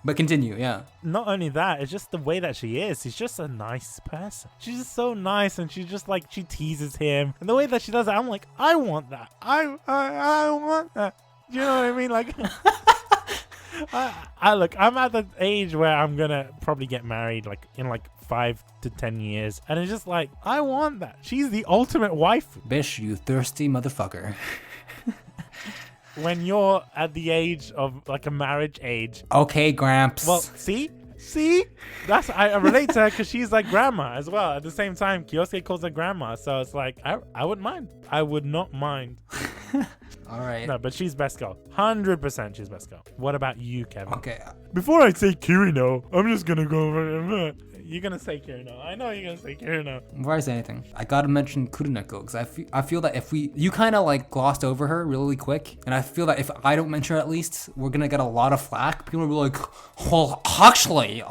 But continue, yeah. Not only that, it's just the way that she is. She's just a nice person. She's just so nice, and she's just like, she teases him. And the way that she does it, I'm like, I want that. I want that. Do you know what I mean? Like... look, I'm at the age where I'm gonna probably get married like in like 5 to 10 years. And it's just like, I want that. She's the ultimate wife. Bish, you thirsty motherfucker. When you're at the age of like a marriage age. Okay, Gramps. Well, see? That's I relate to her because she's like grandma as well. At the same time, Kyousuke calls her grandma. So it's like, I wouldn't mind. I would not mind. All right. No, but she's best girl. 100% she's best girl. What about you, Kevin? Okay. Before I say Kirino, I'm just gonna go over. You're gonna say Kirino. I know you're gonna say Kirino. Before I say anything, I gotta mention Kuroneko because I feel that if you kind of like glossed over her really quick, and I feel that if I don't mention her at least, we're gonna get a lot of flack. People will be like, well, actually,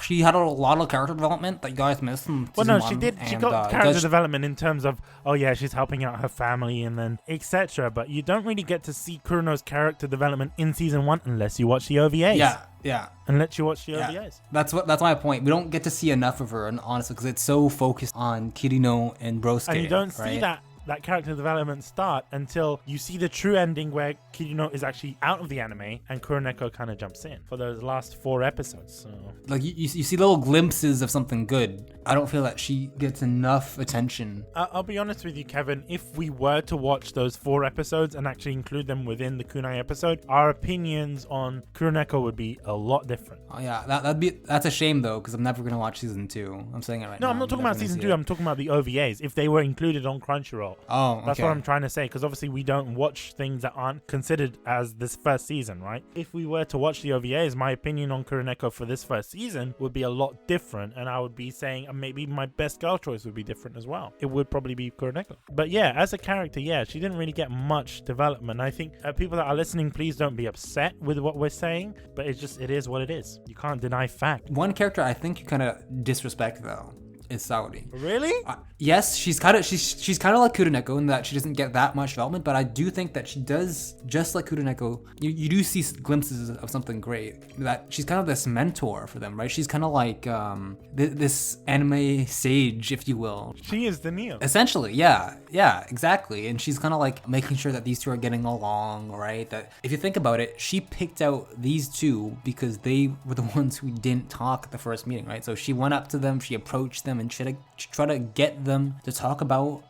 she had a lot of character development that you guys missed in Well, season no, she one, did. She and, got character development in terms of, oh yeah, she's helping out her family and then etc. But you don't really get to see Kurino's character development in season 1 unless you watch the OVAs. Yeah. Unless you watch the OVAs. That's my point. We don't get to see enough of her, and honestly, because it's so focused on Kirino and Brosuke. And you don't see that character development start until you see the true ending where Kirino is actually out of the anime and Kuroneko kind of jumps in for those last 4 episodes. So like you see little glimpses of something good. I don't feel that she gets enough attention. I'll be honest with you, Kevin. If we were to watch those 4 episodes and actually include them within the kunai episode, our opinions on Kuroneko would be a lot different. Oh yeah, that's a shame though, because I'm never gonna watch season 2. I'm saying it right now. No, I'm not talking about season 2. I'm talking about the OVAs. If they were included on Crunchyroll. Oh, okay. That's what I'm trying to say, because obviously we don't watch things that aren't considered as this first season, right? If we were to watch the OVAs, my opinion on Kuroneko for this first season would be a lot different, and I would be saying maybe my best girl choice would be different as well. It would probably be Kuroneko. But yeah, as a character, yeah, she didn't really get much development. I think people that are listening, please don't be upset with what we're saying, but it is what it is. You can't deny fact. One character I think you kind of disrespect though is Saori. Really? Yes, she's kind of like Kuroneko in that she doesn't get that much development, but I do think that she does, just like Kuroneko, you do see glimpses of something great. That she's kind of this mentor for them, right? She's kind of like this anime sage, if you will. She is the Neo. Essentially, yeah, exactly. And she's kind of like making sure that these two are getting along, right? That if you think about it, she picked out these two because they were the ones who didn't talk at the first meeting, right? So she went up to them, she approached them, and she tried to get them to talk about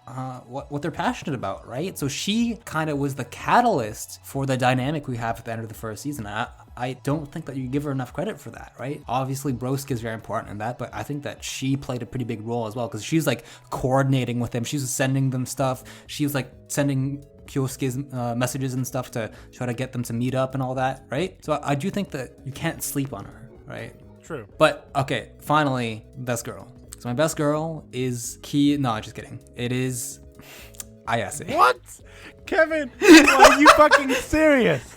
what they're passionate about, right? So she kind of was the catalyst for the dynamic we have at the end of the first season. I don't think that you give her enough credit for that, right? Obviously, Brosuke is very important in that, but I think that she played a pretty big role as well, because she's like coordinating with them. She was sending them stuff. She was like sending Kyosuke's messages and stuff to try to get them to meet up and all that, right? So I do think that you can't sleep on her, right? True. But okay, finally, best girl. So my best girl is No, just kidding. It is Ayase. What? Kevin, are you fucking serious?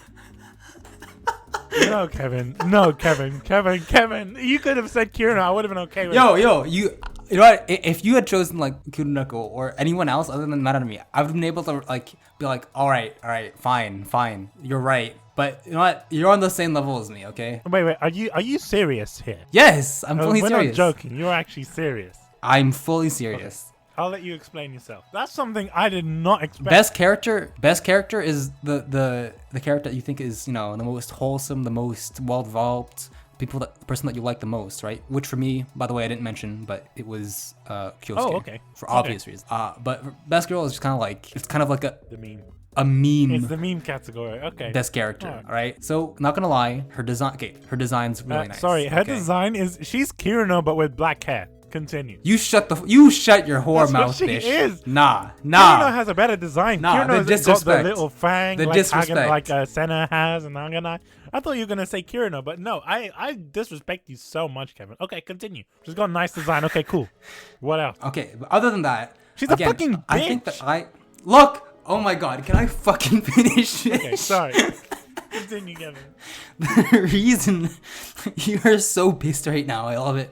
No, Kevin. You could have said Kirino. I would have been okay with it. You know what? If you had chosen like Kuroneko or anyone else other than Madarami, I would have been able to like be like, all right, fine. You're right. But you know what? You're on the same level as me, okay? Wait. Are you serious here? Yes, I'm fully serious. We're not joking. You're actually serious. I'm fully serious. Okay. I'll let you explain yourself. That's something I did not expect. Best character is the character that you think is, the most wholesome, the most well developed, person that you like the most, right? Which for me, by the way, I didn't mention, but it was Kyosuke. Oh, okay. For obvious reasons. But best girl is just kind of like the meme. A meme. It's the meme category. Okay. Best character. All right. So not gonna lie, her design's really nice. Sorry, her design she's Kirino but with black hair. Continue. You shut your whore mouth, she bitch. Is. Nah. Kirino has a better design. Kirino's got the little fang the like disrespect. Senna has and Haganai. I thought you were gonna say Kirino, but no, I disrespect you so much, Kevin. Okay, continue. She's got a nice design. Okay, cool. What else? Okay, but other than that, she's a fucking bitch. I think that look. Oh my god, can I fucking finish it? Okay, sorry. Continue, Kevin. The reason you are so pissed right now, I love it.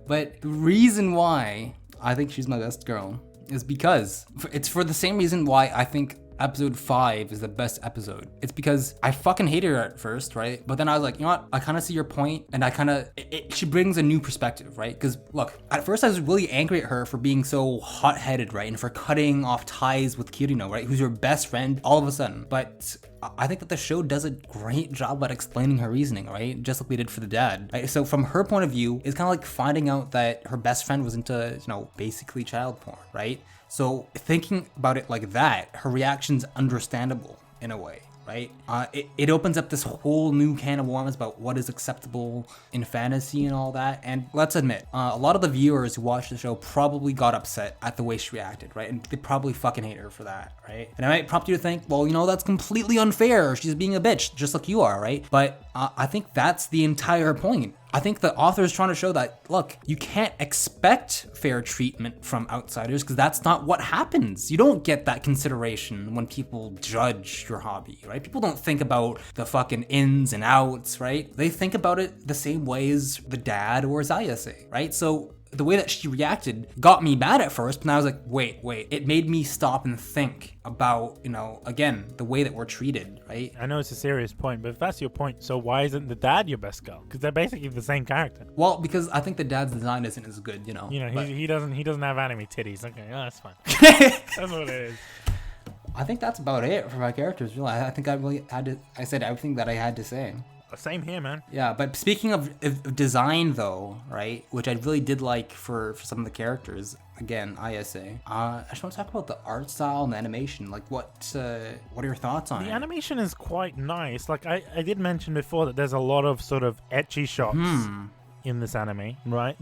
But the reason why I think she's my best girl is because it's for the same reason why I think episode 5 is the best episode. It's because I fucking hated her at first, right? But then I was like, you know what? I kind of see your point, and I kind of, she brings a new perspective, right? Because look, at first I was really angry at her for being so hot-headed, right? And for cutting off ties with Kirino, right? Who's your best friend all of a sudden. But I think that the show does a great job at explaining her reasoning, right? Just like we did for the dad, right? So from her point of view, it's kind of like finding out that her best friend was into, you know, basically child porn, right? So thinking about it like that, her reaction's understandable in a way, right? It opens up this whole new can of worms about what is acceptable in fantasy and all that. And let's admit, a lot of the viewers who watched the show probably got upset at the way she reacted, right? And they probably fucking hate her for that, right? And it might prompt you to think, well, you know, that's completely unfair. She's being a bitch, just like you are, right? But I think that's the entire point. I think the author is trying to show that, look, you can't expect fair treatment from outsiders because that's not what happens. You don't get that consideration when people judge your hobby, right? People don't think about the fucking ins and outs, right? They think about it the same way as the dad or as Ayase, right? So the way that she reacted got me mad at first, but now I was like, wait. It made me stop and think about, you know, again, the way that we're treated, right? I know it's a serious point, but if that's your point, so why isn't the dad your best girl? Because they're basically the same character. Well, because I think the dad's design isn't as good, you know. You know, but he doesn't have anime titties. Okay, oh, that's fine. That's what it is. I think that's about it for my characters, really. I think I said everything that I had to say. Same here, man. Yeah, but speaking of design, though, right, which I really did like for some of the characters, again, Ayase, I just want to talk about the art style and the animation. Like, what are your thoughts on it? The animation is quite nice. Like, I did mention before that there's a lot of sort of ecchi shots in this anime, right?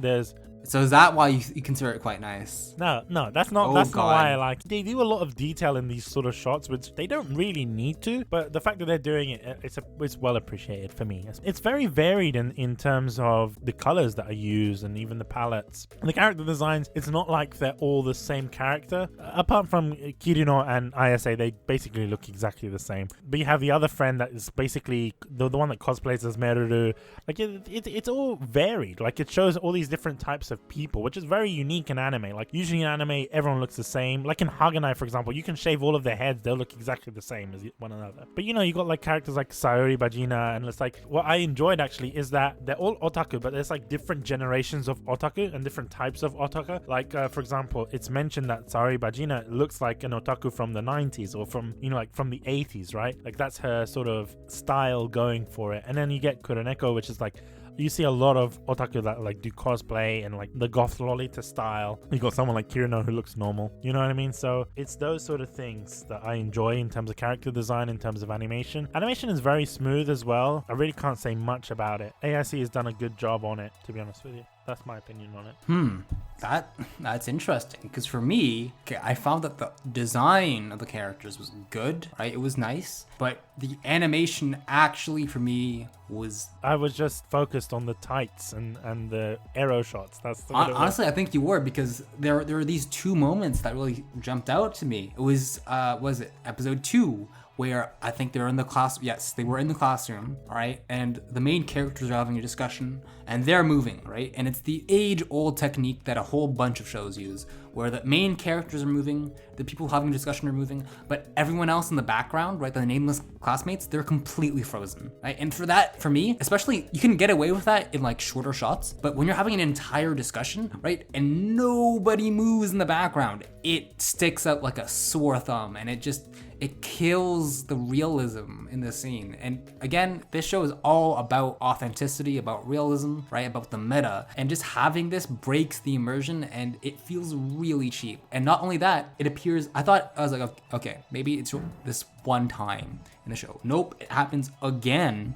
So is that why you consider it quite nice? No, that's not. That's not why I like. They do a lot of detail in these sort of shots, which they don't really need to. But the fact that they're doing it, it's well appreciated for me. It's very varied in terms of the colors that are used and even the palettes and the character designs. It's not like they're all the same character. Apart from Kirino and Ayase, they basically look exactly the same. But you have the other friend that is basically the one that cosplays as Meruru. Like it's all varied. Like it shows all these different types of people, which is very unique in anime. Like usually in anime everyone looks the same. Like in Haganai, for example, you can shave all of their heads, they'll look exactly the same as one another. But you know, you got like characters like Sayori Bajina, and it's like what I enjoyed actually is that they're all otaku, but there's like different generations of otaku and different types of otaku. Like for example, it's mentioned that Sayori Bajina looks like an otaku from the 90s or from, you know, like from the 80s, right? Like that's her sort of style going for it. And then you get Kuroneko, which is like, you see a lot of otaku that like do cosplay and like the goth lolita style. You got someone like Kirino who looks normal. You know what I mean? So it's those sort of things that I enjoy in terms of character design, in terms of animation. Animation is very smooth as well. I really can't say much about it. AIC has done a good job on it, to be honest with you. That's my opinion on it. That's interesting, because for me, I found that the design of the characters was good, right? It was nice, but the animation actually for me was... I was just focused on the tights and the arrow shots. That's the honestly, I think you were, because there were these two moments that really jumped out to me. It was it episode 2, where I think they're in the class. Yes, they were in the classroom, all right? And the main characters are having a discussion and they're moving, right? And it's the age-old technique that a whole bunch of shows use, where the main characters are moving, the people having a discussion are moving, but everyone else in the background, right, the nameless classmates, they're completely frozen, right? And for me, especially, you can get away with that in like shorter shots, but when you're having an entire discussion, right, and nobody moves in the background, it sticks out like a sore thumb, and it kills the realism in the scene. And again, this show is all about authenticity, about realism, right? About the meta. And just having this breaks the immersion, and it feels really cheap. And not only that, I was like, okay, maybe it's this one time in the show. Nope, it happens again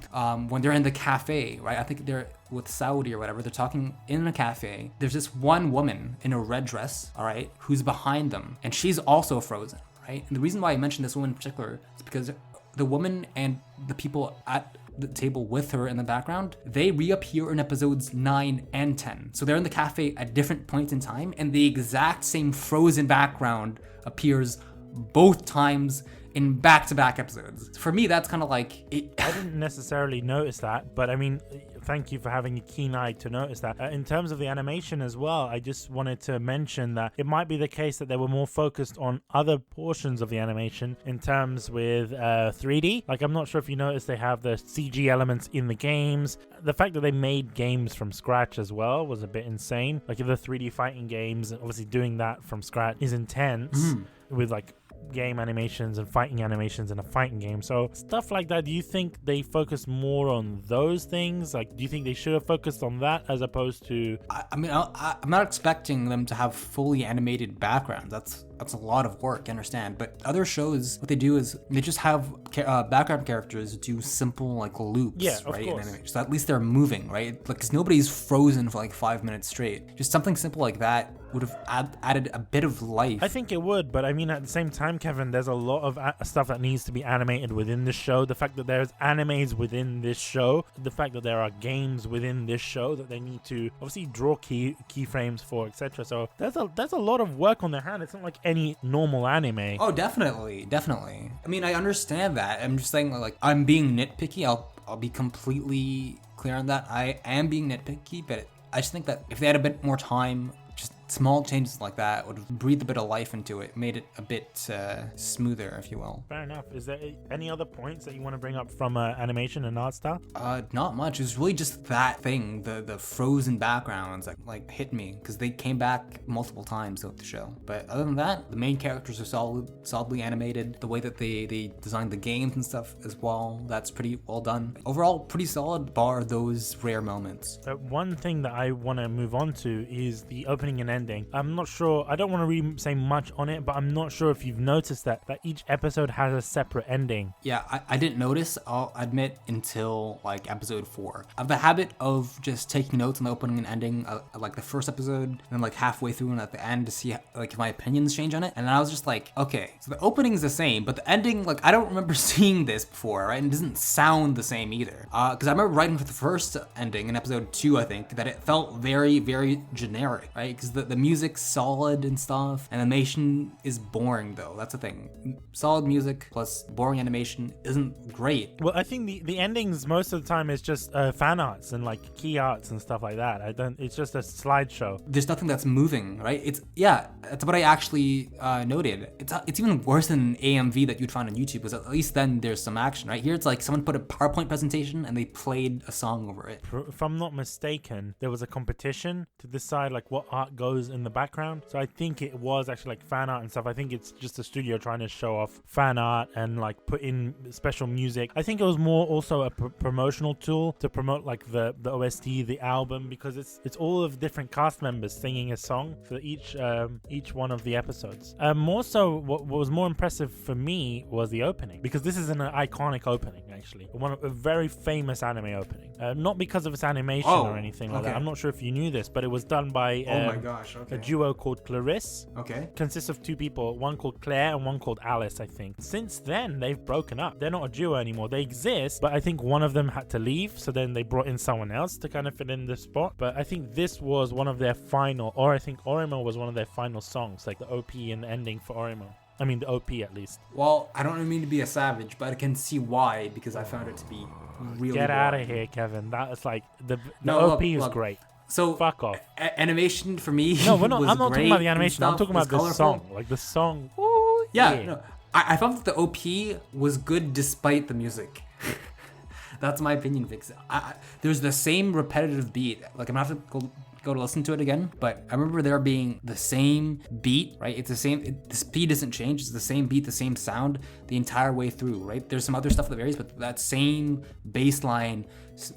when they're in the cafe, right? I think they're with Saudi or whatever. They're talking in a cafe. There's this one woman in a red dress, all right, who's behind them, and she's also frozen. Right? And the reason why I mentioned this woman in particular is because the woman and the people at the table with her in the background, they reappear in episodes 9 and 10. So they're in the cafe at different points in time, and the exact same frozen background appears both times in back-to-back episodes. For me, that's kind of like it. I didn't necessarily notice that, but I mean, thank you for having a keen eye to notice that. In terms of the animation as well, I just wanted to mention that it might be the case that they were more focused on other portions of the animation in terms with 3D. Like, I'm not sure if you noticed they have the CG elements in the games. The fact that they made games from scratch as well was a bit insane. Like, in the 3D fighting games, obviously doing that from scratch is intense with like game animations and fighting animations in a fighting game. So stuff like that, do you think they focus more on those things? Like, do you think they should have focused on that as opposed to... I'm not expecting them to have fully animated backgrounds. That's a lot of work, I understand. But other shows, what they do is they just have background characters do simple like loops, right? Of course. So at least they're moving, right? Like, because nobody's frozen for like 5 minutes straight. Just something simple like that would have added a bit of life. I think it would, but I mean, at the same time, Kevin, there's a lot of stuff that needs to be animated within the show. The fact that there's animes within this show, the fact that there are games within this show that they need to obviously draw keyframes for, etc. So there's a lot of work on their hand. It's not like any normal anime. Oh, definitely. I mean, I understand that. I'm just saying, like, I'm being nitpicky. I'll be completely clear on that. I am being nitpicky, but I just think that if they had a bit more time, just small changes like that would have breathed a bit of life into it, made it a bit smoother, if you will. Fair enough. Is there any other points that you want to bring up from animation and art style? Not much. It was really just that thing, the frozen backgrounds that like hit me, because they came back multiple times throughout the show. But other than that, the main characters are solidly animated. The way that they designed the games and stuff as well, that's pretty well done. Overall, pretty solid, bar those rare moments. One thing that I want to move on to is the opening and ending. I'm not sure, I don't want to really say much on it, but I'm not sure if you've noticed that each episode has a separate ending. Yeah, I didn't notice, I'll admit, until like episode 4. I have the habit of just taking notes on the opening and ending, like the first episode, and then like halfway through and at the end to see like if my opinions change on it. And I was just like, okay, so the opening's the same, but the ending, like, I don't remember seeing this before, right? And it doesn't sound the same either. Because I remember writing for the first ending in episode 2, I think, that it felt very, very generic, right? Because the music's solid and stuff. Animation is boring, though. That's the thing. Solid music plus boring animation isn't great. Well, I think the endings most of the time is just fan arts and like key arts and stuff like that. It's just a slideshow. There's nothing that's moving, right? That's what I actually noted. It's even worse than AMV that you'd find on YouTube, because at least then there's some action, right? Here it's like someone put a PowerPoint presentation and they played a song over it. If I'm not mistaken, there was a competition to decide like what art goes in the background. So I think it was actually like fan art and stuff. I think it's just a studio trying to show off fan art and like put in special music. I think it was more also a promotional tool to promote like the OST, the album, because it's all of different cast members singing a song for each one of the episodes. More so, what was more impressive for me was the opening, because this is an iconic opening, actually, a very famous anime opening. Not because of its animation or anything like that. I'm not sure if you knew this, but it was done by oh my gosh, a duo called Clarisse. Okay. Consists of two people, one called Claire and one called Alice, I think. Since then, they've broken up. They're not a duo anymore. They exist, but I think one of them had to leave, so then they brought in someone else to kind of fill in the spot. But I think this was one of their final, or I think Oreimo was one of their final songs, like the OP and the ending for Oreimo. I mean, the OP at least. Well, I don't mean to be a savage, but I can see why, because I found it to be really Get out of here, Kevin. That's like, the OP is great. So fuck off. Animation for me. No, we're not. I'm not talking about the animation. I'm talking about the song. Like the song. Ooh, yeah. No, I found that the OP was good despite the music. That's my opinion, Vix. There's the same repetitive beat. Like, I'm gonna have to go to listen to it again, but I remember there being the same beat, right? It's the same. The speed doesn't change. It's the same beat, the same sound the entire way through, right? There's some other stuff that varies, but that same bass line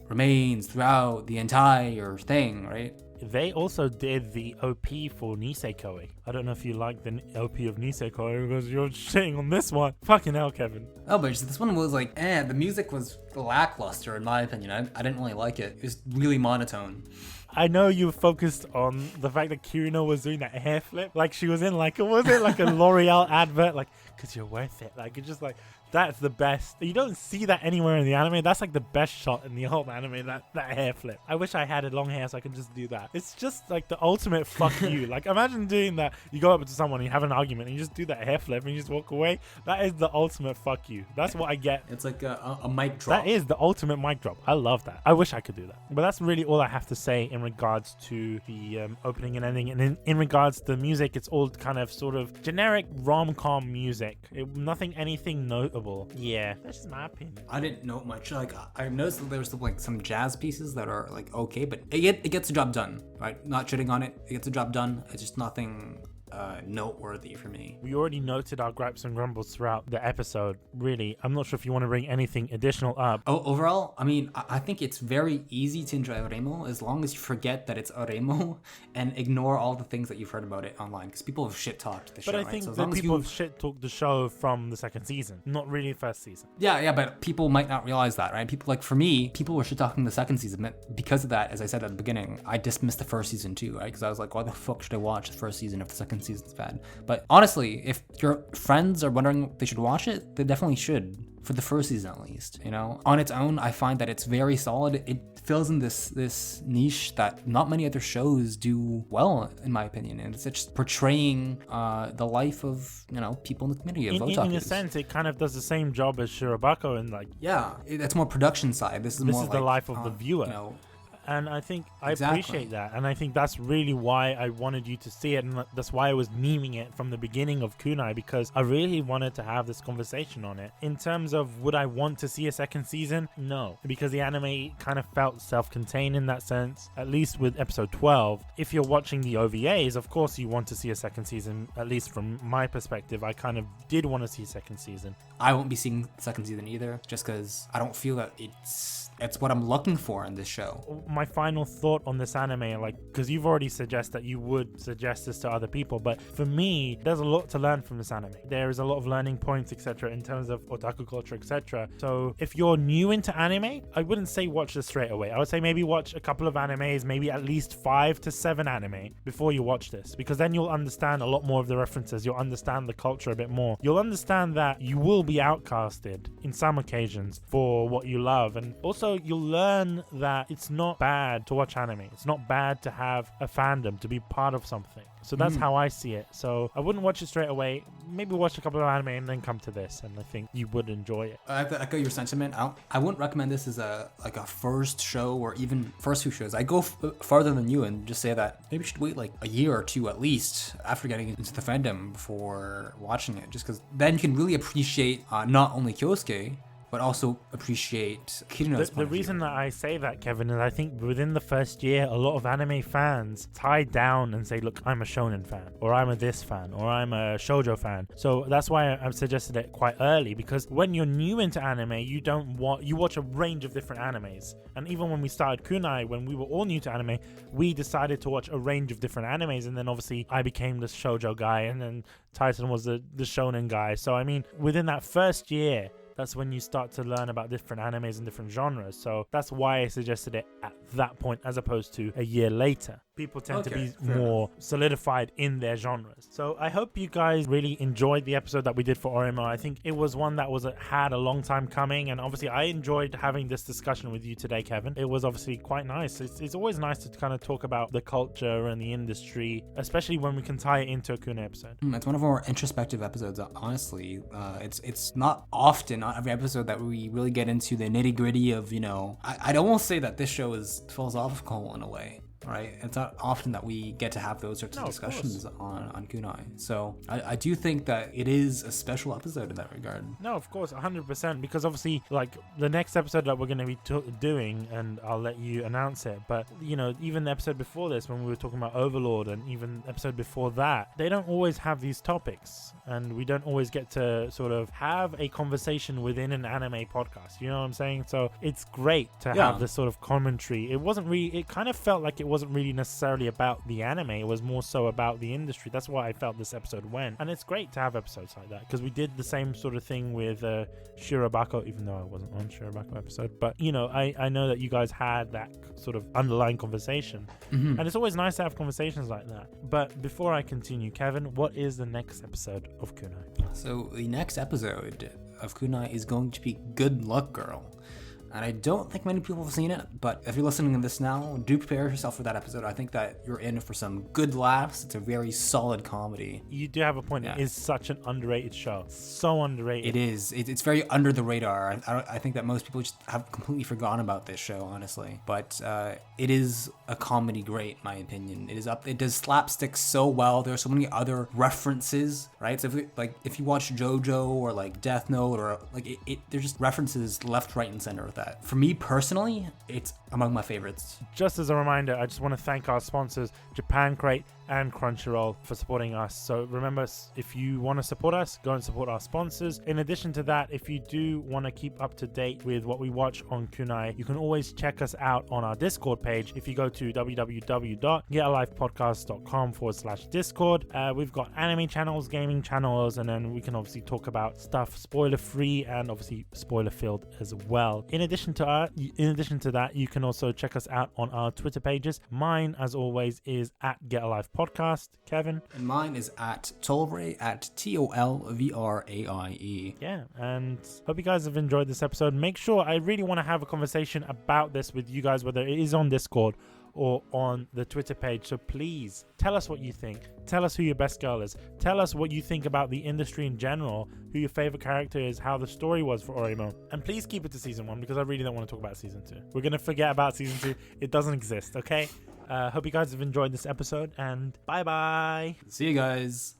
remains throughout the entire thing, right? They also did the OP for Nisekoi. I don't know if you like the OP of Nisekoi because you're shitting on this one. Fucking hell, Kevin. Oh, but this one was like, the music was lackluster in my opinion. I didn't really like it. It was really monotone. I know you focused on the fact that Kirino was doing that hair flip. Like she was in like, was it like a L'Oreal advert? Like, because you're worth it. Like, it's just like, That's the best. You don't see that anywhere in the anime. That's like the best shot in the whole anime, that hair flip. I wish I had long hair so I could just do that. It's just like the ultimate fuck you. Like, imagine doing that. You go up to someone and you have an argument and you just do that hair flip and you just walk away. That is the ultimate fuck you. That's what I get. It's like a mic drop. That is the ultimate mic drop. I love that. I wish I could do that. But that's really all I have to say in regards to the opening and ending. And in regards to the music, it's all kind of sort of generic rom-com music. Nothing, anything notable. Yeah, that's just my opinion. I didn't know much. Like, I noticed that there's like some jazz pieces that are like okay, but it gets the job done, right? Not shitting on it. It gets the job done. It's just nothing noteworthy for me. We already noted our gripes and grumbles throughout the episode. Really, I'm not sure if you want to bring anything additional up. Overall, I mean, I think it's very easy to enjoy Oreimo as long as you forget that it's Oreimo and ignore all the things that you've heard about it online, because people have shit talked the show. But I think that people have shit talked the show from the second season, not really the first season. Yeah, but people might not realize that, right? People, like, for me, people were shit talking the second season. Because of that, as I said at the beginning, I dismissed the first season too, right? Because I was like, why the fuck should I watch the first season if the second season's bad? But honestly, if your friends are wondering if they should watch it, they definitely should, for the first season at least. You know, on its own, I find that it's very solid. It fills in this niche that not many other shows do well, in my opinion, and it's just portraying the life of, you know, people in the community of otakus. In a sense, it kind of does the same job as Shirobako, and like, yeah, it's more production side. This is the life of the viewer. You know, and I think I appreciate that, and I think that's really why I wanted you to see it, and that's why I was memeing it from the beginning of Kunai, because I really wanted to have this conversation on it. In terms of would I want to see a second season? No, because the anime kind of felt self-contained in that sense, at least with episode 12. If you're watching the OVAs, of course you want to see a second season, at least from my perspective. I kind of did want to see a second season. I won't be seeing the second season either, just because I don't feel that it's what I'm looking for in this show. My final thought on this anime, like, because you've already suggested that you would suggest this to other people, but for me, there's a lot to learn from this anime. There is a lot of learning points, etc., in terms of otaku culture, etc. So if you're new into anime, I wouldn't say watch this straight away. I would say maybe watch a couple of animes, maybe at least 5 to 7 anime before you watch this, because then you'll understand a lot more of the references. You'll understand the culture a bit more. You'll understand that you will be outcasted in some occasions for what you love, and also you'll learn that it's not bad to watch anime. It's not bad to have a fandom, to be part of something. So that's how I see it. So I wouldn't watch it straight away. Maybe watch a couple of anime and then come to this, and I think you would enjoy it. I echo your sentiment. I wouldn't recommend this as a first show or even first few shows. I go farther than you and just say that maybe you should wait like a year or two at least after getting into the fandom before watching it, just because then you can really appreciate not only Kyousuke, but also appreciate Kirino's The reason that I say that, Kevin, is I think within the first year, a lot of anime fans tie down and say, look, I'm a shonen fan, or I'm a this fan, or I'm a shoujo fan. So that's why I've suggested it quite early, because when you're new into anime, you watch a range of different animes. And even when we started Kunai, when we were all new to anime, we decided to watch a range of different animes. And then obviously I became the shoujo guy, and then Tyson was the shonen guy. So I mean, within that first year, that's when you start to learn about different animes and different genres. So that's why I suggested it at that point as opposed to a year later. People tend to be more solidified in their genres. So I hope you guys really enjoyed the episode that we did for Oreimo. I think it was one that had a long time coming, and obviously I enjoyed having this discussion with you today, Kevin. It was obviously quite nice. It's always nice to kind of talk about the culture and the industry, especially when we can tie it into a Kunai episode. It's one of our more introspective episodes, honestly. It's not often, not every episode, that we really get into the nitty gritty of, you know, I'd almost say that this show is philosophical in a way. Right, it's not often that we get to have those sorts of discussions on Kunai. So I do think that it is a special episode in that regard. No, of course, 100%, because obviously, like, the next episode that we're going to be doing, and I'll let you announce it, but, you know, even the episode before this, when we were talking about Overlord, and even the episode before that, they don't always have these topics, and we don't always get to sort of have a conversation within an anime podcast, you know what I'm saying? So it's great to have this sort of commentary. It kind of felt like it wasn't really necessarily about the anime, it was more so about the industry. That's why I felt this episode went, and it's great to have episodes like that, because we did the same sort of thing with Shirobako, even though I wasn't on Shirobako episode, but you know, I know that you guys had that sort of underlying conversation, and it's always nice to have conversations like that. But before I continue, Kevin, what is the next episode of Kunai? So the next episode of kunai is going to be Good Luck Girl. And I don't think many people have seen it, but if you're listening to this now, do prepare yourself for that episode. I think that you're in for some good laughs. It's a very solid comedy. You do have a point. Yeah. It is such an underrated show. So underrated. It is. It's very under the radar. I think that most people just have completely forgotten about this show, honestly. But it is a comedy great, in my opinion. It is up. It does slapstick so well. There are so many other references, right? So if you watch JoJo or like Death Note or like there's just references left, right, and center with that. For me personally, it's among my favorites. Just as a reminder, I just want to thank our sponsors, Japan Crate and Crunchyroll, for supporting us. So remember, if you want to support us, go and support our sponsors. In addition to that, if you do want to keep up to date with what we watch on Kunai, you can always check us out on our Discord page. If you go to www.getalifepodcast.com/Discord, we've got anime channels, gaming channels, and then we can obviously talk about stuff spoiler free and obviously spoiler filled as well. In addition to that, you can also check us out on our Twitter pages. Mine, as always, is at Get a Life Podcast. Kevin? And mine is at Tolvray, at TOLVRAIE. Yeah, and hope you guys have enjoyed this episode. Make sure, I really want to have a conversation about this with you guys, whether it is on Discord or on the Twitter page. So please tell us what you think. Tell us who your best girl is. Tell us what you think about the industry in general, who your favorite character is, how the story was for Oreimo. And please keep it to season 1 because I really don't want to talk about season 2. We're going to forget about season 2. It doesn't exist, okay? Hope you guys have enjoyed this episode, and bye-bye. See you guys.